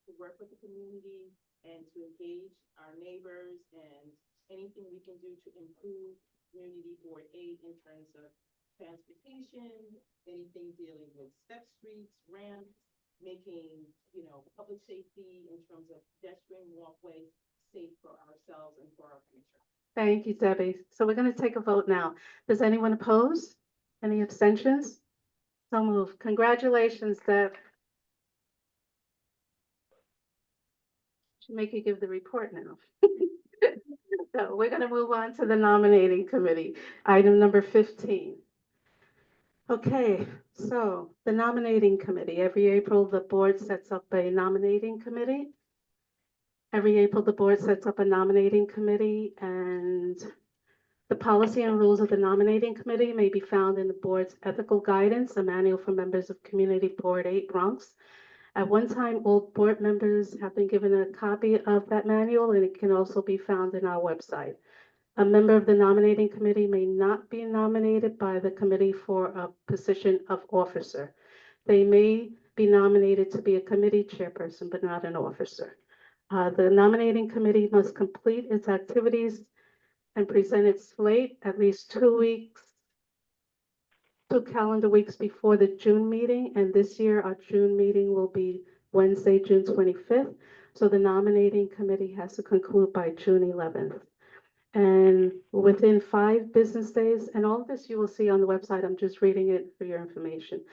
To work with the community and to engage our neighbors and anything we can do to improve community board aid in terms of transportation, anything dealing with step streets, ramps, making, public safety in terms of pedestrian walkways safe for ourselves and for our future. Thank you, Debbie. So we're going to take a vote now. Does anyone oppose? Any abstentions? So moved. Congratulations, Deb. Should make you give the report now. So we're going to move on to the nominating committee, item number 15. Okay, so the nominating committee, every April, the board sets up a nominating committee. Every April, the board sets up a nominating committee, and the policy and rules of the nominating committee may be found in the board's ethical guidance, a manual for members of Community Board 8 Bronx. At one time, all board members have been given a copy of that manual, and it can also be found in our website. A member of the nominating committee may not be nominated by the committee for a position of officer. They may be nominated to be a committee chairperson, but not an officer. The nominating committee must complete its activities and present its slate at least 2 calendar weeks before the June meeting. And this year, our June meeting will be Wednesday, June 25th. So the nominating committee has to conclude by June 11th. And within 5 business days, and all of this you will see on the website, I'm just reading it for your information.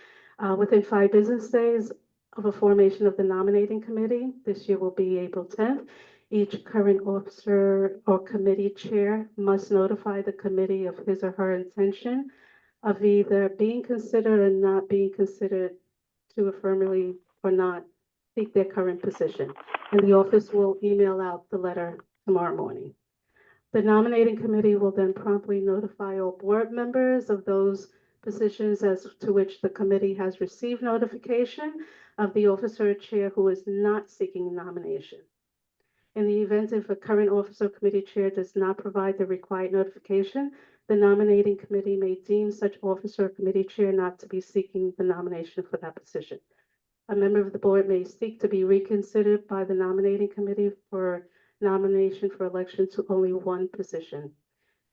Within 5 business days of a formation of the nominating committee, this year will be April 10th, each current officer or committee chair must notify the committee of his or her intention of either being considered or not being considered to affirmatively or not seek their current position. And the office will email out the letter tomorrow morning. The nominating committee will then promptly notify all board members of those positions as to which the committee has received notification of the officer or chair who is not seeking nomination. In the event if a current officer or committee chair does not provide the required notification, the nominating committee may deem such officer or committee chair not to be seeking the nomination for that position. A member of the board may seek to be reconsidered by the nominating committee for nomination for election to only one position.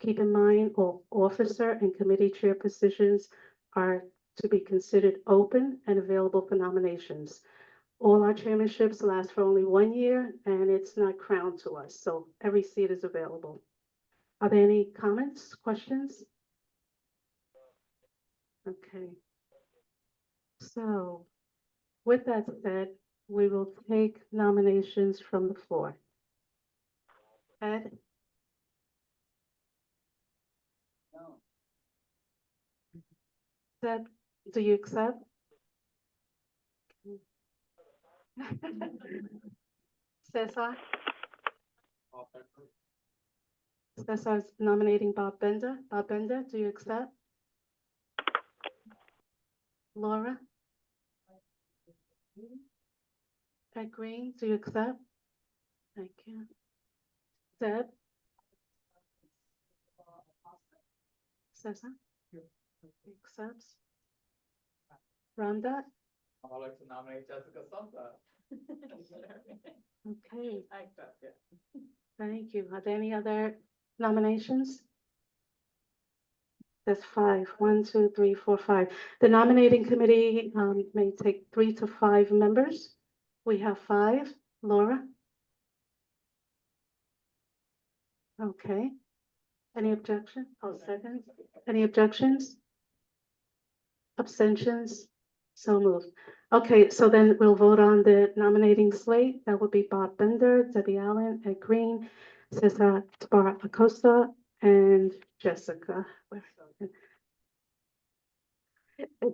Keep in mind, all officer and committee chair positions are to be considered open and available for nominations. All our chairmanships last for only 1 year, and it's not crowned to us, so every seat is available. Are there any comments, questions? Okay. So, with that said, we will take nominations from the floor. Ed? No. Deb, do you accept? Cesar? Cesar's nominating Bob Bender. Bob Bender, do you accept? Laura? Ed Green, do you accept? Thank you. Deb? Cesar? Accepts. Rhonda? I'd like to nominate Jessica Sosa. Okay, I accept, yeah. thank you. Are there any other nominations? That's 5. 1, 2, 3, 4, 5. The nominating committee may take 3 to 5 members. We have 5. Laura? Okay. Any objection? Oh, second. Any objections? Abstentions? So moved. Okay, so then we'll vote on the nominating slate. That would be Bob Bender, Debbie Allen, Ed Green, Cesar Tabar Acosta, and Jessica.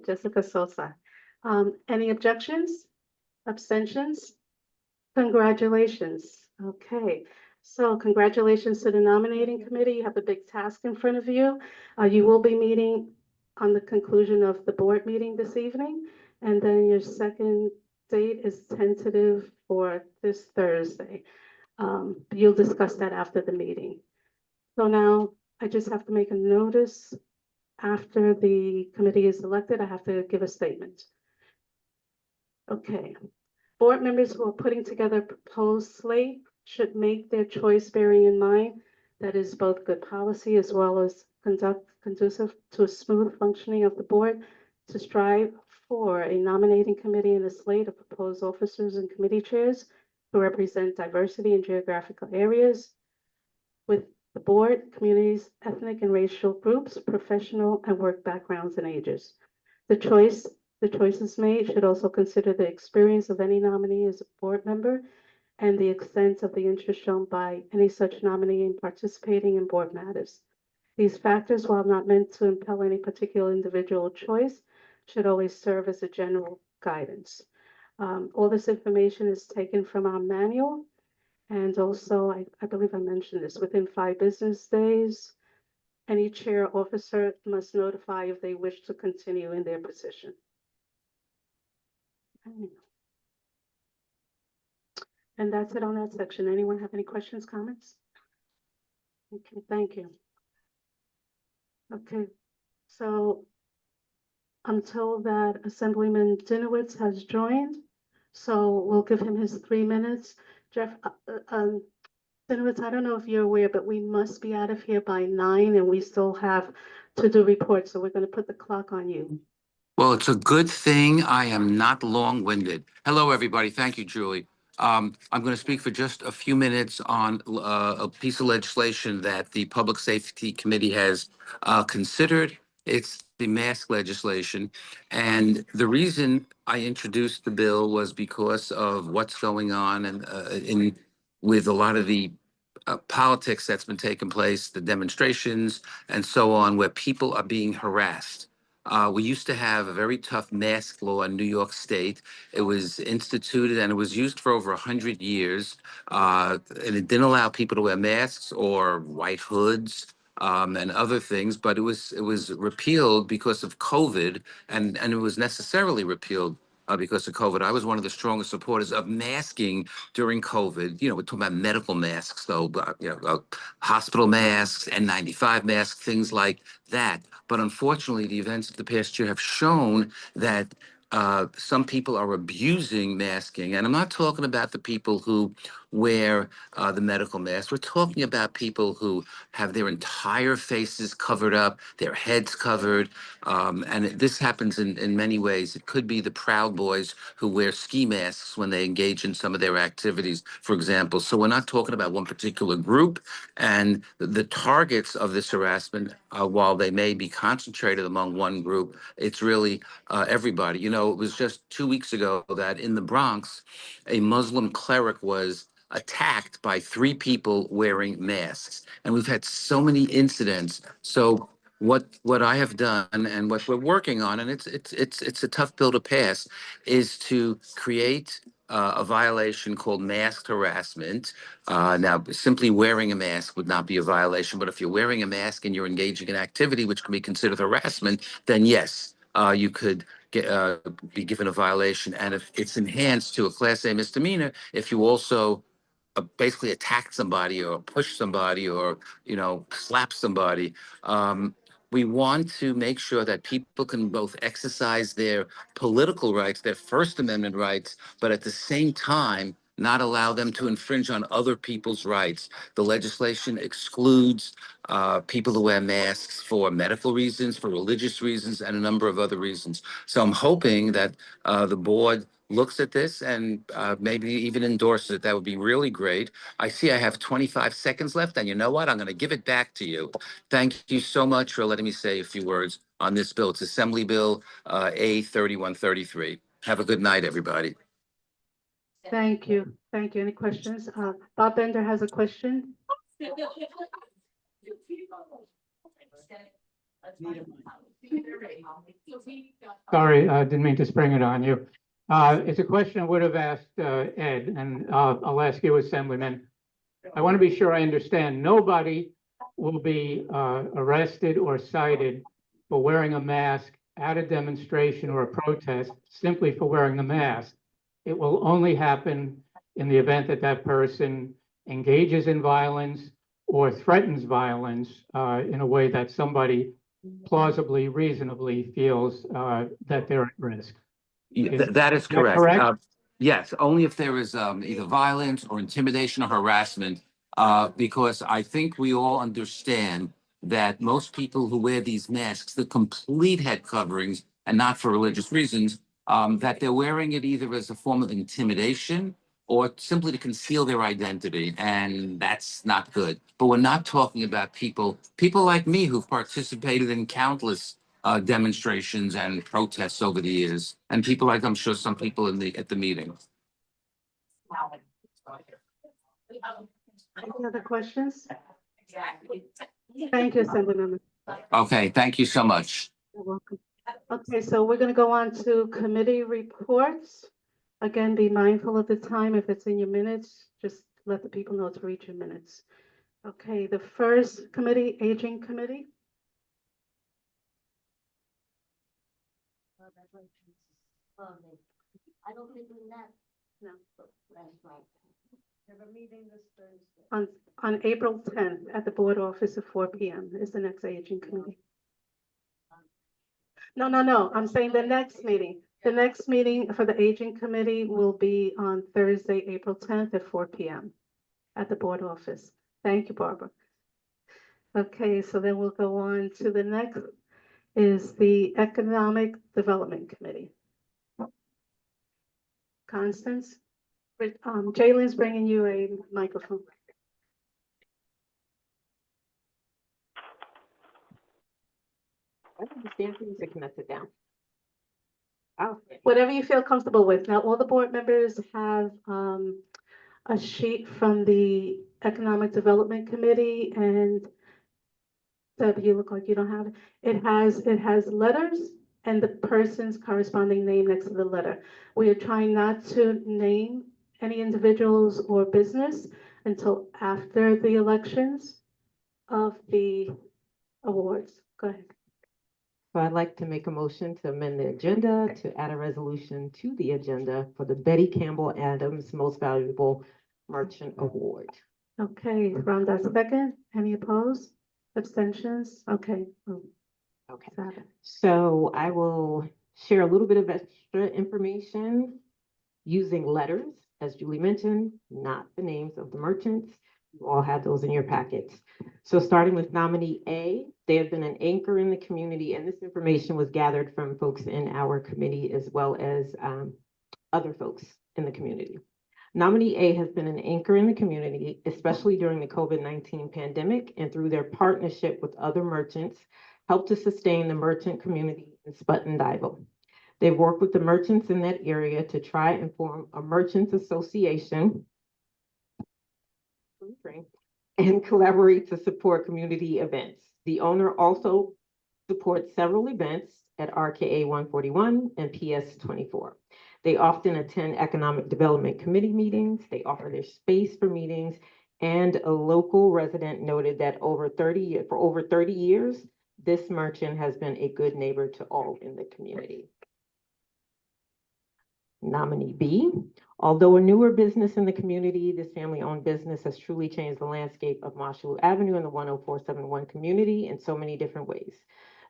Jessica Sosa. Any objections? Abstentions? Congratulations. Okay, so congratulations to the nominating committee. You have a big task in front of you. You will be meeting on the conclusion of the board meeting this evening. And then your second date is tentative for this Thursday. You'll discuss that after the meeting. So now I just have to make a notice. After the committee is elected, I have to give a statement. Okay. Board members who are putting together a proposed slate should make their choice bearing in mind that is both good policy as well as conducive to a smooth functioning of the board to strive for a nominating committee and a slate of proposed officers and committee chairs who represent diversity in geographical areas with the board, communities, ethnic and racial groups, professional and work backgrounds and ages. The choices made should also consider the experience of any nominee as a board member and the extent of the interest shown by any such nominee in participating in board matters. These factors, while not meant to impel any particular individual choice, should always serve as a general guidance. All this information is taken from our manual. And also, I believe I mentioned this, within 5 business days, any chair or officer must notify if they wish to continue in their position. And that's it on that section. Anyone have any questions, comments? Okay, thank you. Okay, so I'm told that Assemblyman Dinowitz has joined, so we'll give him his 3 minutes. Jeff, Dinowitz, I don't know if you're aware, but we must be out of here by 9 and we still have to do reports, so we're going to put the clock on you. Well, it's a good thing I am not long-winded. Hello, everybody. Thank you, Julie. I'm going to speak for just a few minutes on a piece of legislation that the Public Safety Committee has considered. It's the mask legislation. And the reason I introduced the bill was because of what's going on and with a lot of the politics that's been taking place, the demonstrations and so on, where people are being harassed. We used to have a very tough mask law in New York State. It was instituted and it was used for over 100 years. And it didn't allow people to wear masks or white hoods and other things, but it was repealed because of COVID, and it was necessarily repealed because of COVID. I was one of the strongest supporters of masking during COVID. You know, we're talking about medical masks, though, hospital masks, N95 masks, things like that. But unfortunately, the events of the past year have shown that some people are abusing masking. And I'm not talking about the people who wear the medical mask. We're talking about people who have their entire faces covered up, their heads covered. And this happens in many ways. It could be the Proud Boys who wear ski masks when they engage in some of their activities, for example. So we're not talking about one particular group. And the targets of this harassment, while they may be concentrated among one group, it's really everybody. You know, it was just 2 weeks ago that in the Bronx, a Muslim cleric was attacked by 3 people wearing masks. And we've had so many incidents. So what I have done and what we're working on, and it's a tough bill to pass, is to create a violation called mask harassment. Now, simply wearing a mask would not be a violation, but if you're wearing a mask and you're engaging in activity which can be considered harassment, then yes, you could be given a violation. And if it's enhanced to a Class A misdemeanor, if you also basically attack somebody or push somebody or, you know, slap somebody. We want to make sure that people can both exercise their political rights, their First Amendment rights, but at the same time, not allow them to infringe on other people's rights. The legislation excludes people who wear masks for medical reasons, for religious reasons, and a number of other reasons. So I'm hoping that the board looks at this and maybe even endorses it. That would be really great. I see I have 25 seconds left, and you know what? I'm going to give it back to you. Thank you so much for letting me say a few words on this bill. It's Assembly Bill A3133. Have a good night, everybody. Thank you. Thank you. Any questions? Bob Bender has a question. Sorry, I didn't mean to spring it on you. It's a question I would have asked Ed, and I'll ask you, Assemblyman. I want to be sure I understand. Nobody will be arrested or cited for wearing a mask at a demonstration or a protest simply for wearing a mask. it will only happen in the event that that person engages in violence or threatens violence in a way that somebody plausibly, reasonably feels that they're at risk. That is correct. correct? Yes, only if there is either violence or intimidation or harassment, because I think we all understand that most people who wear these masks, the complete head coverings, and not for religious reasons, that they're wearing it either as a form of intimidation or simply to conceal their identity, and that's not good. But we're not talking about people like me who've participated in countless demonstrations and protests over the years, and people like I'm sure some people at the meeting. Any other questions? Thank you, Assemblymember. Okay, thank you so much. You're welcome. Okay, so we're going to go on to committee reports. Again, be mindful of the time. If it's in your minutes, just let the people know to read your minutes. Okay, the first committee, Aging Committee. I don't think we met. No. That's right. We have a meeting this Thursday. On April 10th at the board office at 4 p.m. is the next Aging Committee. No, I'm saying the next meeting. The next meeting for the Aging Committee will be on Thursday, April 10th at 4 p.m. at the board office. Thank you, Barbara. Okay, so then we'll go on to the next is the Economic Development Committee. Constance? Jalen's bringing you a microphone. I understand things that can sit down. Oh, whatever you feel comfortable with. Now, all the board members have a sheet from the Economic Development Committee, and Deb, you look like you don't have it. It has letters and the person's corresponding name next to the letter. We are trying not to name any individuals or business until after the elections of the awards. Go ahead. So I'd like to make a motion to amend the agenda to add a resolution to the agenda for the Betty Campbell Adams Most Valuable Merchant Award. Okay, Rhonda, second. Any opposed? Abstentions? Okay. Okay. So I will share a little bit of extra information using letters, as Julie mentioned, not the names of the merchants. You all have those in your packets. So starting with nominee A, they have been an anchor in the community, and this information was gathered from folks in our committee as well as other folks in the community. Nominee A has been an anchor in the community, especially during the COVID-19 pandemic, and through their partnership with other merchants, helped to sustain the merchant community in Sputt-and-Duyvil. They've worked with the merchants in that area to try and form a merchants association and collaborate to support community events. The owner also supports several events at RKA 141 and PS 24. They often attend economic development committee meetings. They offer their space for meetings, and a local resident noted that for over 30 years, this merchant has been a good neighbor to all in the community. Nominee B, although a newer business in the community, this family-owned business has truly changed the landscape of Marshall Avenue and the 10471 community in so many different ways.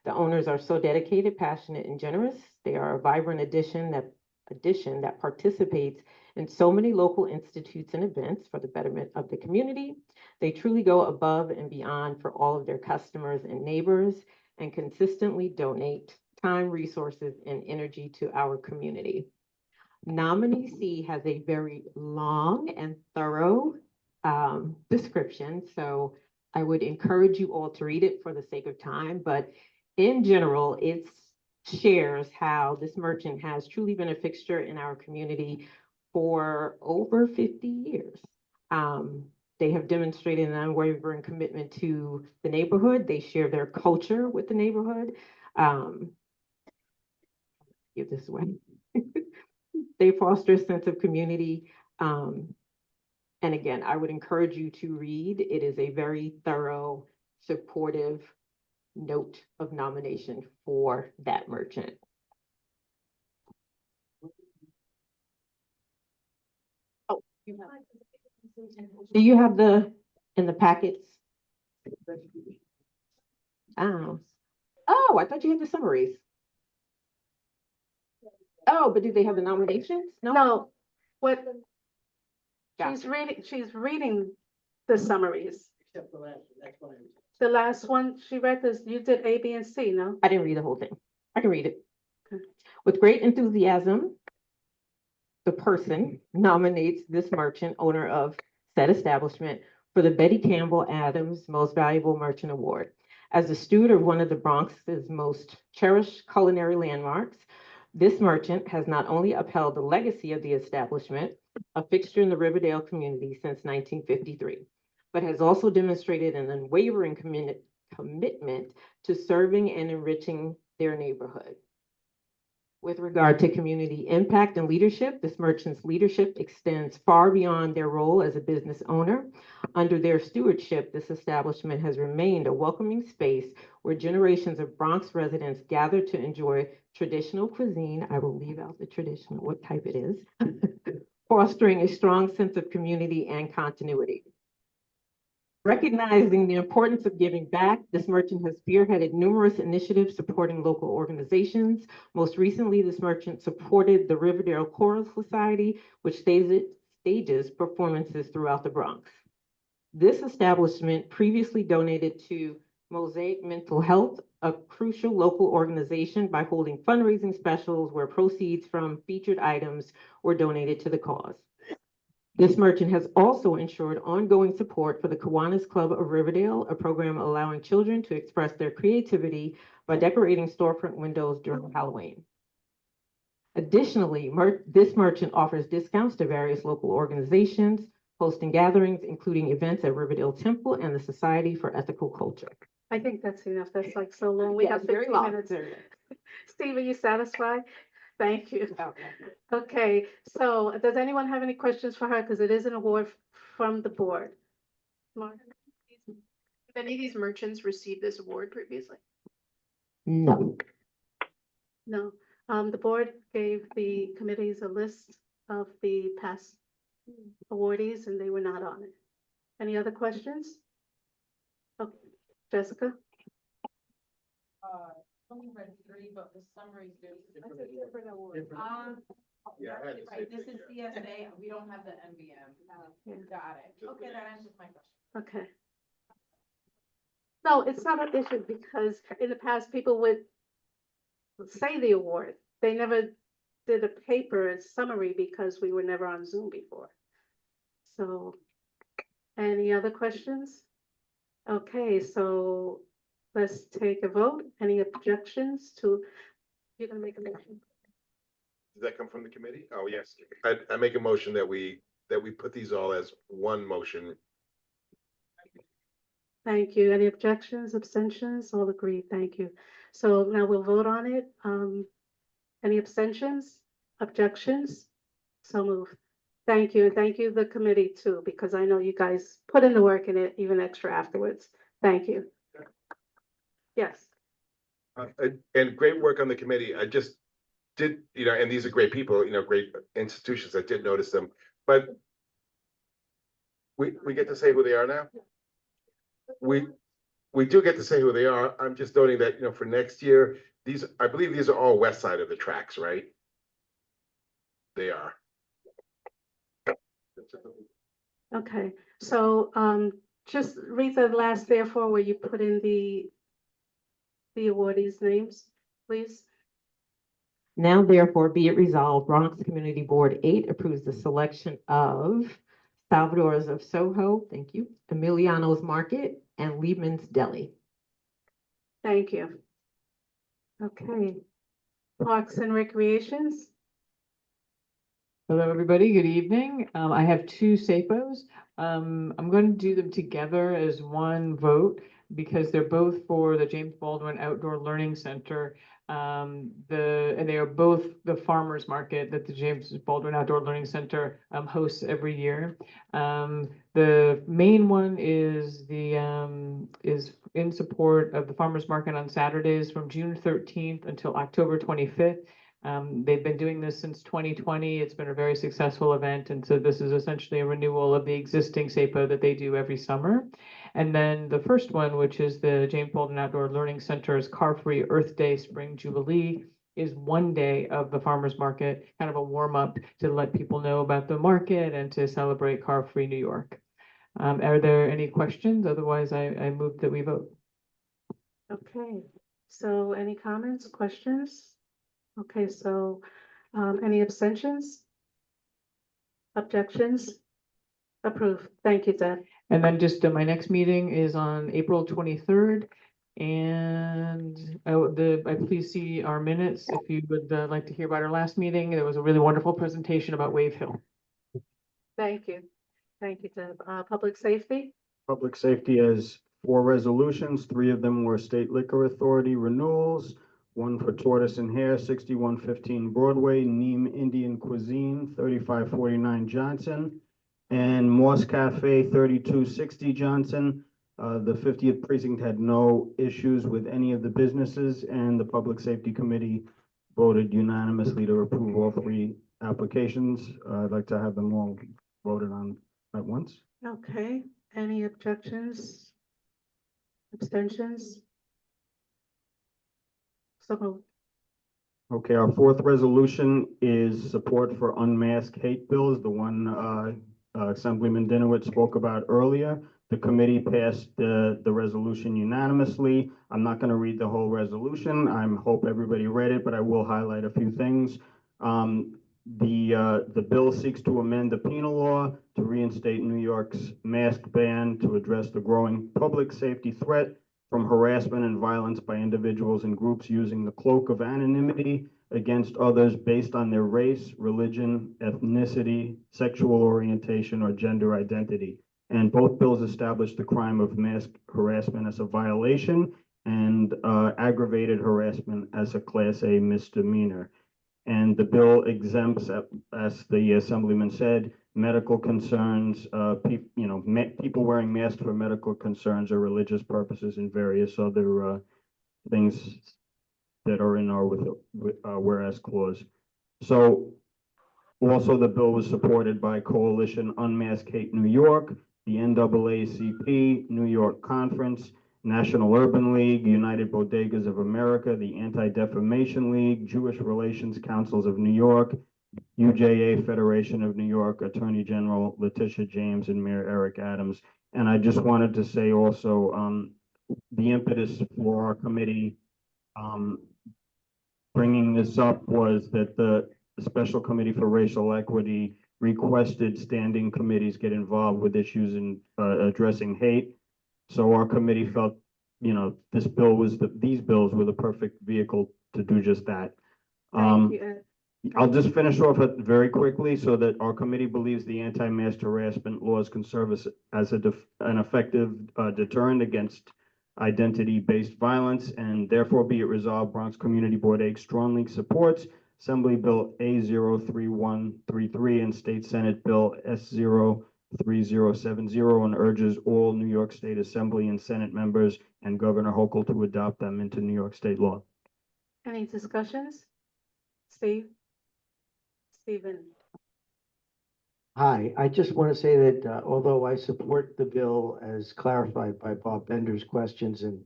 The owners are so dedicated, passionate, and generous. They are a vibrant addition that participates in so many local institutes and events for the betterment of the community. They truly go above and beyond for all of their customers and neighbors, and consistently donate time, resources, and energy to our community. Nominee C has a very long and thorough description, so I would encourage you all to read it for the sake of time, but in general, it shares how this merchant has truly been a fixture in our community for over 50 years. They have demonstrated an unwavering commitment to the neighborhood. They share their culture with the neighborhood. Give this way. They foster a sense of community. And again, I would encourage you to read. It is a very thorough, supportive note of nomination for that merchant. Do you have in the packets? Oh, I thought you had the summaries. Oh, but do they have the nominations? No, what, Gotcha. she's reading the summaries. Except the last, that's what I was. The last one, she read this, you did A, B, and C, no? I didn't read the whole thing. I can read it. Okay. With great enthusiasm, the person nominates this merchant, owner of said establishment, for the Betty Campbell Adams Most Valuable Merchant Award. As the steward of one of the Bronx's most cherished culinary landmarks, this merchant has not only upheld the legacy of the establishment, a fixture in the Riverdale community since 1953, but has also demonstrated an unwavering commitment to serving and enriching their neighborhood. With regard to community impact and leadership, this merchant's leadership extends far beyond their role as a business owner. Under their stewardship, this establishment has remained a welcoming space where generations of Bronx residents gather to enjoy traditional cuisine. I will leave out the traditional, what type it is, fostering a strong sense of community and continuity. Recognizing the importance of giving back, this merchant has spearheaded numerous initiatives supporting local organizations. Most recently, this merchant supported the Riverdale Choral Society, which stages performances throughout the Bronx. This establishment previously donated to Mosaic Mental Health, a crucial local organization, by holding fundraising specials where proceeds from featured items were donated to the cause. This merchant has also ensured ongoing support for the Kiwanis Club of Riverdale, a program allowing children to express their creativity by decorating storefront windows during Halloween. Additionally, this merchant offers discounts to various local organizations, hosting gatherings, including events at Riverdale Temple and the Society for Ethical Culture. I think that's enough. That's like so long. We Yeah, have it's very 15 long. minutes. Steve, are you satisfied? Thank you. Okay, so does anyone have any questions for her? Because it is an award from the board. Mark? Have any of these merchants received this award previously? No. No. The board gave the committees a list of the past awardees and they were not on it. Any other questions? Okay, Jessica? Only read 3, but the summaries do. That's a different award. Yeah, I had to say Right, this that, is CSA, we don't have the MVM. Got it. Okay, that answers my question. Okay. No, it's not an issue because in the past, people would say the award. They never did a paper summary because we were never on Zoom before. So, any other questions? Okay, so let's take a vote. Any objections to, you're gonna make a motion? Does that come from the committee? Oh, yes. I make a motion that we put these all as one motion. Thank you. Any objections, abstentions? All agreed. Thank you. So now we'll vote on it. Any abstentions, objections? So moved. Thank you. Thank you, the committee too, because I know you guys put in the work in it, even extra afterwards. Thank you. Yes. And great work on the committee. I just did, and these are great people, great institutions. I did notice them, but we get to say who they are now. We do get to say who they are. I'm just noting that, for next year, I believe these are all west side of the tracks, right? They are. Okay, so just read the last therefore where you put in the awardees' names, please. Now therefore be it resolved, Bronx Community Board 8 approves the selection of Salvador's of Soho, thank you, Emiliano's Market, and Liebman's Deli. Thank you. Okay. Parks and Recreations. Hello, everybody. Good evening. I have 2 SAPOs. I'm going to do them together as one vote because they're both for the James Baldwin Outdoor Learning Center. And they are both the farmers market that the James Baldwin Outdoor Learning Center hosts every year. The main one is is in support of the farmers market on Saturdays from June 13th until October 25th. They've been doing this since 2020. It's been a very successful event. And so this is essentially a renewal of the existing SAPO that they do every summer. And then the first one, which is the James Baldwin Outdoor Learning Center's Car-Free Earth Day Spring Jubilee, is one day of the farmers market, kind of a warm up to let people know about the market and to celebrate Car-Free New York. Are there any questions? Otherwise, I move that we vote. Okay, so any comments, questions? Okay, so any abstentions? Objections? Approved. Thank you, Deb. And then just my next meeting is on April 23rd. And I please see our minutes if you would like to hear about our last meeting. There was a really wonderful presentation about Wave Hill. Thank you. Thank you, Deb. Public safety? Public safety has 4 resolutions. 3 of them were state liquor authority renewals. One for Tortoise and Hare, 6115 Broadway, Neem Indian Cuisine, 3549 Johnson, and Moss Cafe, 3260 Johnson. The 50th precinct had no issues with any of the businesses, and the Public Safety Committee voted unanimously to approve all 3 applications. I'd like to have them all voted on at once. Okay, any objections? Abstentions? So moved. Okay, our 4th resolution is support for unmasked hate bills, the one Assemblyman Dinowitz spoke about earlier. The committee passed the resolution unanimously. I'm not going to read the whole resolution. I hope everybody read it, but I will highlight a few things. The bill seeks to amend the penal law to reinstate New York's mask ban to address the growing public safety threat from harassment and violence by individuals and groups using the cloak of anonymity against others based on their race, religion, ethnicity, sexual orientation, or gender identity. And both bills establish the crime of mask harassment as a violation and aggravated harassment as a Class A misdemeanor. And the bill exempts, as the Assemblyman said, medical concerns, people wearing masks for medical concerns or religious purposes and various other things that are in our whereas clause. So also the bill was supported by Coalition Unmask Hate New York, the NAACP, New York Conference, National Urban League, United Bodegas of America, the Anti-Defamation League, Jewish Relations Councils of New York, UJA Federation of New York, Attorney General Letitia James, and Mayor Eric Adams. And I just wanted to say also the impetus for our committee bringing this up was that the Special Committee for Racial Equity requested standing committees get involved with issues in addressing hate. So our committee felt, these bills were the perfect vehicle to do just that. I'll just finish off very quickly so that our committee believes the anti-mask harassment laws can serve as an effective deterrent against identity-based violence, and therefore be it resolved, Bronx Community Board 8 strongly supports Assembly Bill A03133 and State Senate Bill S03070 and urges all New York State Assembly and Senate members and Governor Hochul to adopt them into New York State law. Any discussions? Stephen. Hi, I just want to say that although I support the bill as clarified by Bob Bender's questions and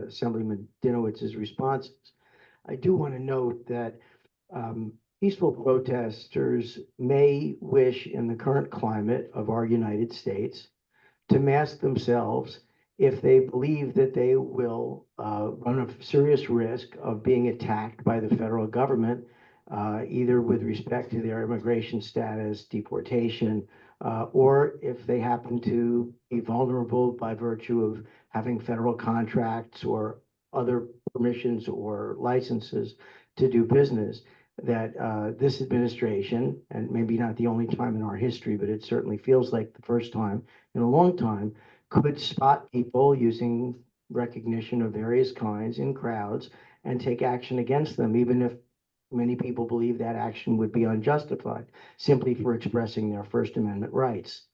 Assemblyman Dinowitz's responses, I do want to note that peaceful protesters may wish in the current climate of our United States to mask themselves if they believe that they will run a serious risk of being attacked by the federal government, either with respect to their immigration status, deportation, or if they happen to be vulnerable by virtue of having federal contracts or other permissions or licenses to do business, that this administration, and maybe not the only time in our history, but it certainly feels like the first time in a long time, could spot people using recognition of various kinds in crowds and take action against them, even if many people believe that action would be unjustified, simply for expressing their First Amendment rights.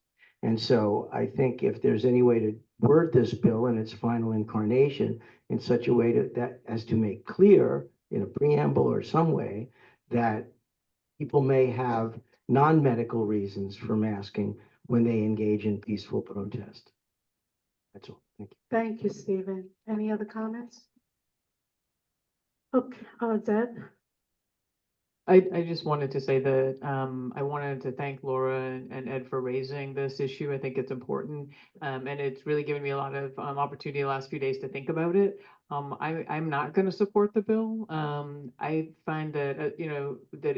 And so I think if there's any way to word this bill in its final incarnation in such a way that as to make clear in a preamble or some way that people may have non-medical reasons for masking when they engage in peaceful protest. That's all. Thank you. Thank you, Stephen. Any other comments? Okay, Deb? I just wanted to say that I wanted to thank Laura and Ed for raising this issue. I think it's important. And it's really given me a lot of opportunity the last few days to think about it. I'm not going to support the bill. I find that, that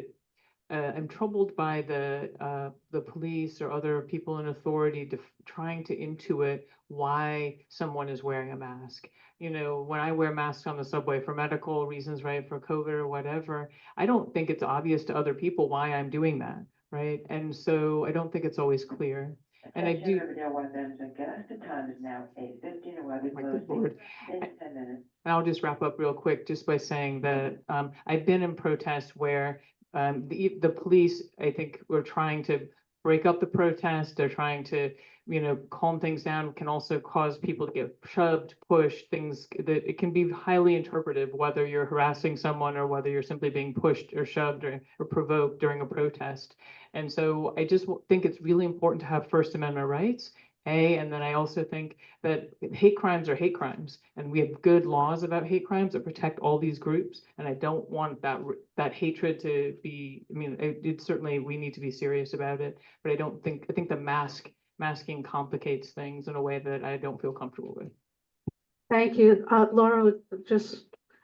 I'm troubled by the police or other people in authority trying to intuit why someone is wearing a mask. When I wear masks on the subway for medical reasons, right, for COVID or whatever, I don't think it's obvious to other people why I'm doing that, right? And so I don't think it's always clear. And I do. The time is now 8:50, and we'll be closing in 10 minutes. And I'll just wrap up real quick just by saying that I've been in protests where the police, I think, were trying to break up the protest. They're trying to, calm things down, can also cause people to get shoved, pushed, things that it can be highly interpretive, whether you're harassing someone or whether you're simply being pushed or shoved or provoked during a protest. And so I just think it's really important to have First Amendment rights. And then I also think that hate crimes are hate crimes, and we have good laws about hate crimes that protect all these groups. And I don't want that hatred to be. I mean, it certainly we need to be serious about it, but I think the masking complicates things in a way that I don't feel comfortable with. Thank you. Laura,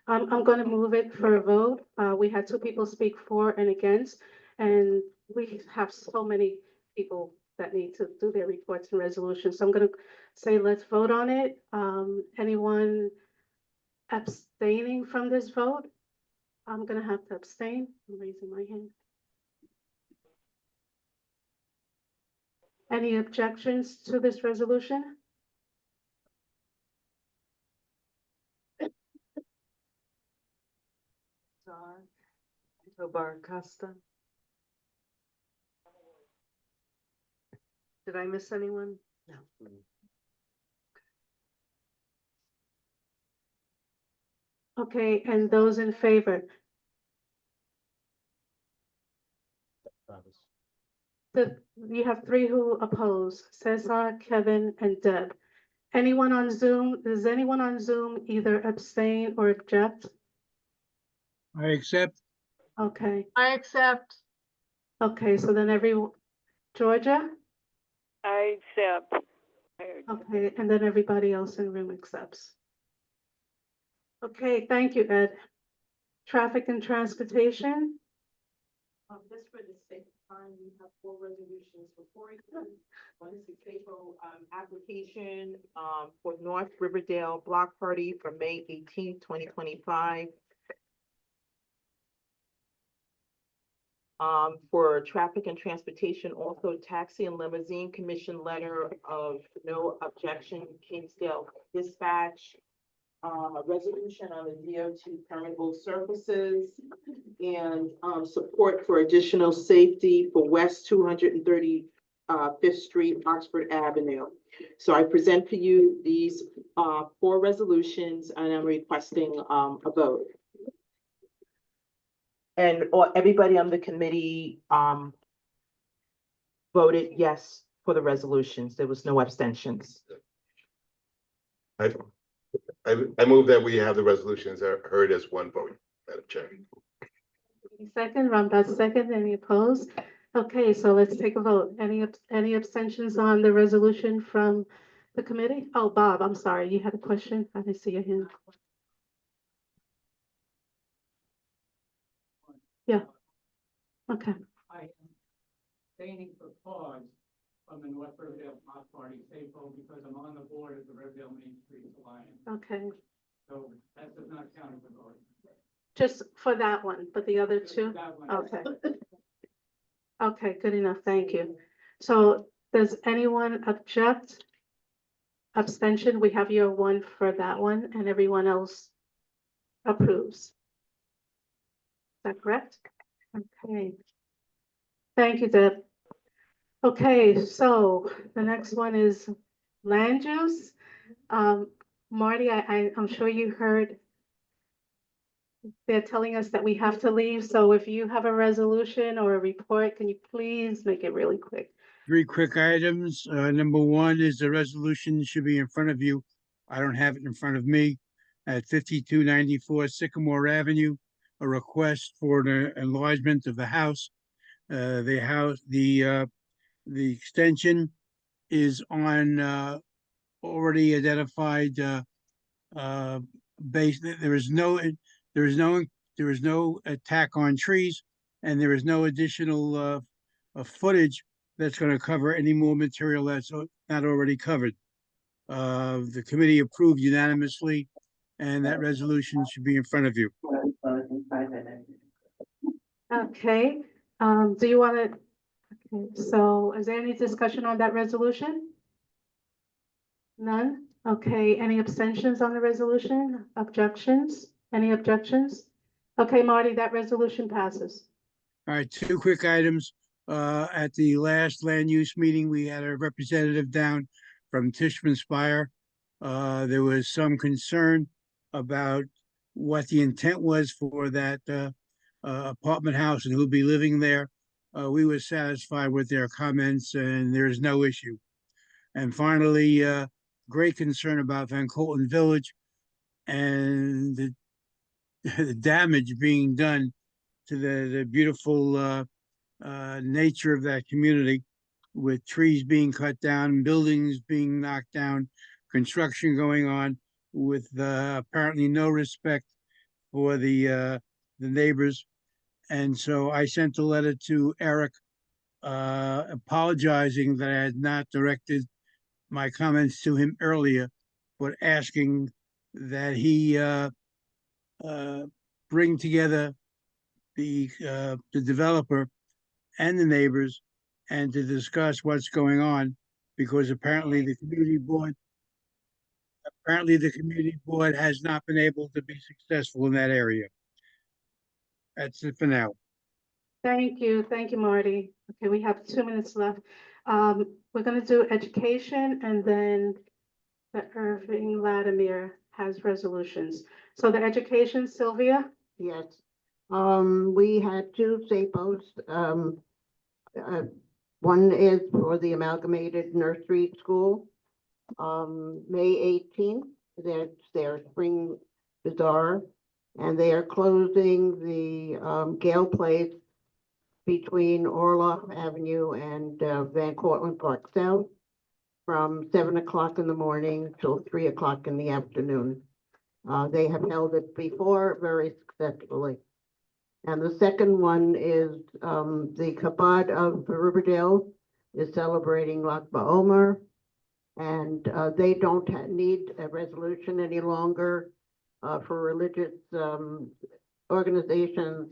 I'm going to move it for a vote. We had 2 people speak for and against, and we have so many people that need to do their reports and resolutions. So I'm going to say, let's vote on it. Anyone abstaining from this vote? I'm going to have to abstain. I'm raising my hand. Any objections to this resolution? Tobar Costa. Did I miss anyone? No. Okay, and those in favor? You have 3 who oppose, Cesar, Kevin, and Deb. Anyone on Zoom? Does anyone on Zoom either abstain or object? I accept. Okay. I accept. Okay, so then Georgia? I accept. Okay, and then everybody else in the room accepts. Okay, thank you, Ed. Traffic and transportation? Just for the sake of time, we have 4 resolutions before you. One is the CAFO application for North Riverdale Block Party for May 18th, 2025. For traffic and transportation, also taxi and limousine commission letter of no objection, Kingsdale Dispatch. A resolution on the DOT permeable surfaces and support for additional safety for West 235th Street, Oxford Avenue. So I present for you these 4 resolutions, and I'm requesting a vote. And everybody on the committee voted yes for the resolutions. There was no abstentions. I move that we have the resolutions heard as one vote, Madam Chair. Second, Ramdas second. Any opposed? Okay, so let's take a vote. Any abstentions on the resolution from the committee? Oh, Bob, I'm sorry. You had a question? I didn't see your hand. Yeah. Okay. I am abstaining for cause from the North Riverdale Block Party CAFO because I'm on the board of the Riverdale Main Street Alliance. Okay. So that does not count as a vote. Just for that one, but the other 2? Okay. Okay, good enough. Thank you. So does anyone object? Abstention? We have your 1 for that one, and everyone else approves. Is that correct? Okay. Thank you, Deb. Okay, so the next one is land use. Marty, I'm sure you heard they're telling us that we have to leave, so if you have a resolution or a report, can you please make it really quick? 3 quick items. Number 1 is the resolution should be in front of you. I don't have it in front of me. At 5294 Sycamore Avenue, a request for the enlargement of the house. The extension is on already identified base. There is no attack on trees, and there is no additional footage that's going to cover any more material that's not already covered. The committee approved unanimously, and that resolution should be in front of you. Okay, do you want to, okay, so is there any discussion on that resolution? None? Okay, any abstentions on the resolution? Objections? Any objections? Okay, Marty, that resolution passes. All right, 2 quick items. At the last land use meeting, we had a representative down from Tishman Spire. There was some concern about what the intent was for that apartment house and who'll be living there. We were satisfied with their comments, and there's no issue. And finally, great concern about Van Cortlandt Village and the damage being done to the beautiful nature of that community, with trees being cut down, buildings being knocked down, construction going on, with apparently no respect for the neighbors. And so I sent a letter to Eric apologizing that I had not directed my comments to him earlier, but asking that he bring together the developer and the neighbors and to discuss what's going on, because apparently the community board has not been able to be successful in that area. That's it for now. Thank you, Marty. Okay, we have 2 minutes left. We're gonna do education, and then the Irving Latimer has resolutions. So the education, Sylvia? Yes, we had 2 SAPOs. One is for the Amalgamated Nursery School. May 18th, that's their spring bazaar, and they are closing the Gale Place between Orloff Avenue and Van Cortlandt Park South from 7 o'clock in the morning till 3 o'clock in the afternoon. They have held it before very successfully. And the second one is the Chabad of Riverdale is celebrating Lag BaOmer, and they don't need a resolution any longer for religious organizations.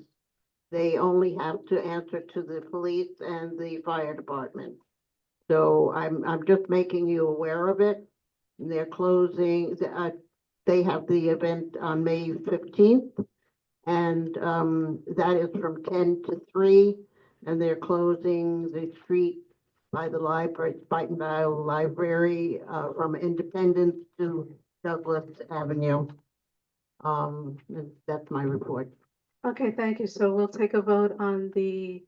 They only have to answer to the police and the fire department. So I'm just making you aware of it. And they're closing. They have the event on May 15th. And that is from 10 to 3, and they're closing the street by the library, Spuytenville Library, from Independence to Douglas Avenue. That's my report. Okay, thank you. So we'll take a vote on the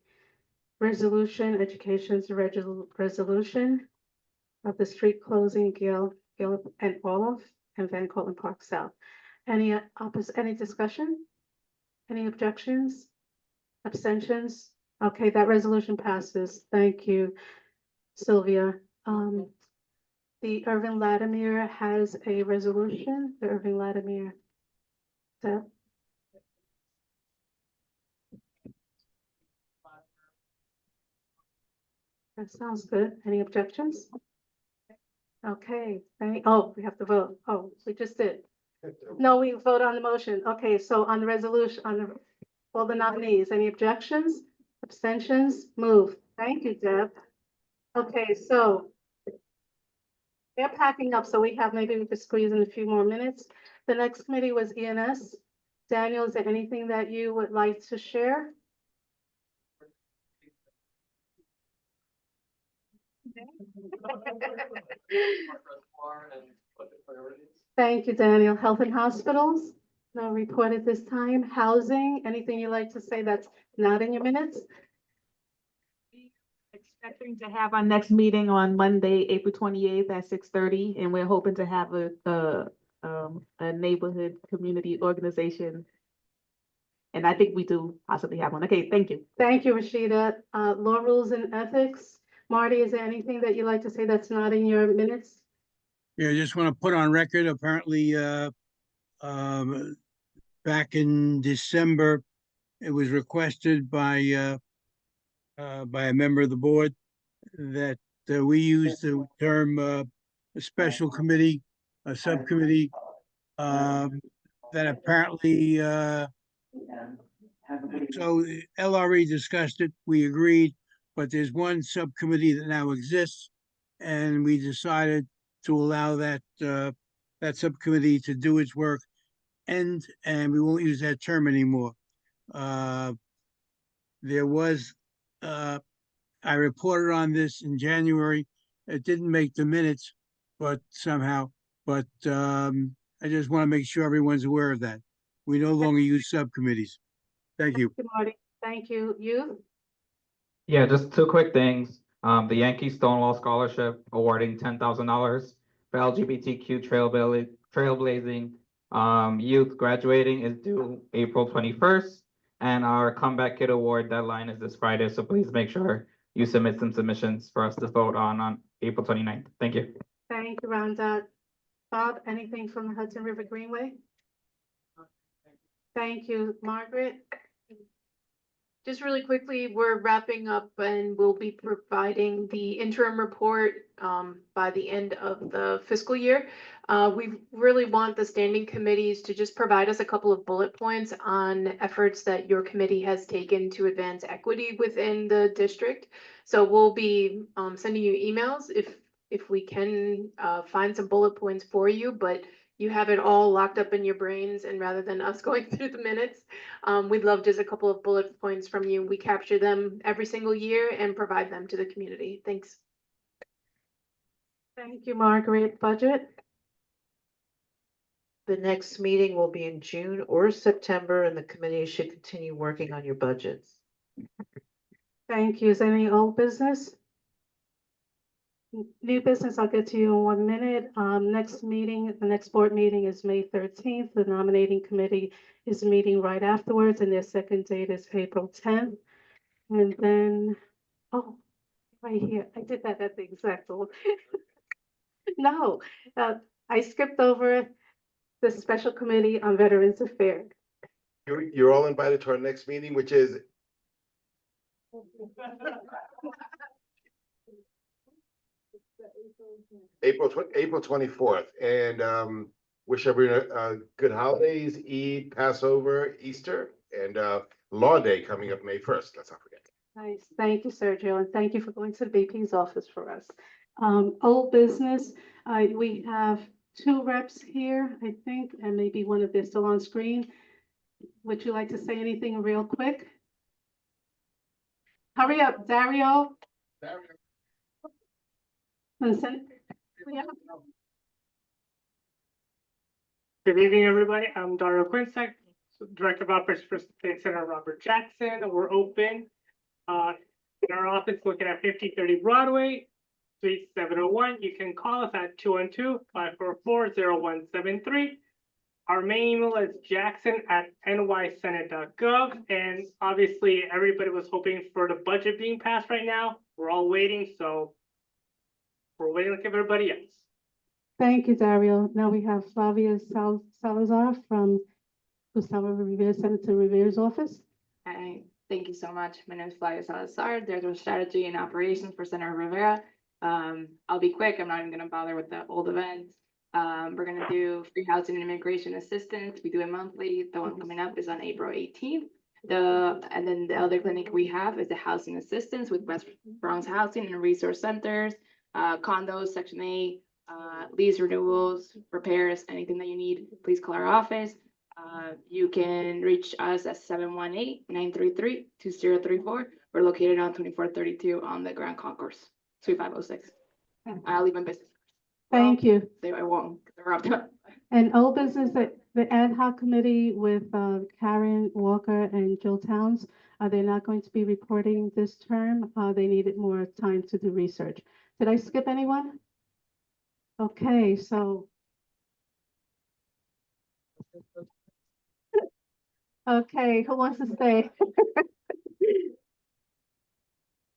resolution, education's resolution of the street closing, Gale and Orloff and Van Cortlandt Park South. Any discussion? Any objections? Abstentions? Okay, that resolution passes. Thank you, Sylvia. The Irving Latimer has a resolution. The Irving Latimer. That sounds good. Any objections? Okay, we have to vote. Oh, we just did. No, we vote on the motion. Okay, so on the resolution, all the nominees, any objections? Abstentions? Move. Thank you, Deb. Okay, so they're packing up, so we could squeeze in a few more minutes. The next committee was ENS. Daniel, is there anything that you would like to share? Thank you, Daniel. Health and hospitals? No report at this time. Housing, anything you'd like to say that's not in your minutes? Expecting to have our next meeting on Monday, April 28th at 6:30, and we're hoping to have a neighborhood community organization. And I think we do possibly have one. Okay, thank you. Thank you, Rashida. Law, rules, and ethics. Marty, is there anything that you'd like to say that's not in your minutes? Yeah, I just want to put on record, apparently, back in December, it was requested by a member of the board that we use the term a special committee, a subcommittee, that apparently, so LRE discussed it, we agreed, but there's one subcommittee that now exists, and we decided to allow that that subcommittee to do its work, and we won't use that term anymore. There was, I reported on this in January. It didn't make the minutes, but somehow, but I just want to make sure everyone's aware of that. We no longer use subcommittees. Thank you. Thank you, Marty. Thank you. You? Yeah, just two quick things. The Yankee Stonewall Scholarship awarding $10,000 for LGBTQ trailblazing youth graduating is due April 21st. And our Comeback Kid Award deadline is this Friday, so please make sure you submit some submissions for us to vote on April 29th. Thank you. Thank you, Rhonda. Bob, anything from the Hudson River Greenway? Thank you, Margaret. Just really quickly, we're wrapping up and we'll be providing the interim report by the end of the fiscal year. We really want the standing committees to just provide us a couple of bullet points on efforts that your committee has taken to advance equity within the district. So we'll be sending you emails if we can find some bullet points for you, but you have it all locked up in your brains, and rather than us going through the minutes, we'd love just a couple of bullet points from you. We capture them every single year and provide them to the community. Thanks. Thank you, Margaret. Budget? The next meeting will be in June or September, and the committee should continue working on your budgets. Thank you. Is there any old business? New business, I'll get to you in 1 minute. Next meeting, the next board meeting is May 13th. The nominating committee is meeting right afterwards, and their second date is April 10th. And then, oh, right here, I did that at the exact old. No, I skipped over the special committee on Veterans Affairs. You're all invited to our next meeting, which is April 24th, and wish everyone good holidays, Eid, Passover, Easter, and Law Day coming up May 1st. Let's not forget. Nice. Thank you, Sergio, and thank you for going to the VP's office for us. Old business, we have 2 reps here, I think, and maybe one of them still on screen. Would you like to say anything real quick? Hurry up, Dario. Listen. Good evening, everybody. I'm Dario Quinsack, Director of Operations for State Senator Robert Jackson. We're open in our office looking at 5030 Broadway, Suite 701. You can call us at 212-544-0173. Our main email is jackson@nysenate.gov. And obviously, everybody was hoping for the budget being passed right now. We're all waiting, so we're waiting like everybody else. Thank you, Dario. Now we have Flavia Salazar from Gustavo Rivera, Senator Rivera's office. Hi, thank you so much. My name is Flavia Salazar, Director of Strategy and Operations for Senator Rivera. I'll be quick. I'm not even going to bother with the old events. We're going to do free housing and immigration assistance. We do it monthly. The one coming up is on April 18th. And then the other clinic we have is the housing assistance with West Bronx Housing and Resource Centers, condos, Section 8, lease renewals, repairs, anything that you need, please call our office. You can reach us at 718-933-2034. We're located on 2432 on the Grand Concourse, Suite 506. I'll leave my business. Thank you. I won't interrupt. And old business that The ad hoc committee with Karen Walker and Jill Towns, they're not going to be reporting this term. They needed more time to do research. Did I skip anyone? Okay, so. Okay, who wants to stay?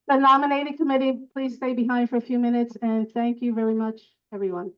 The nominating committee, please stay behind for a few minutes, and thank you very much, everyone.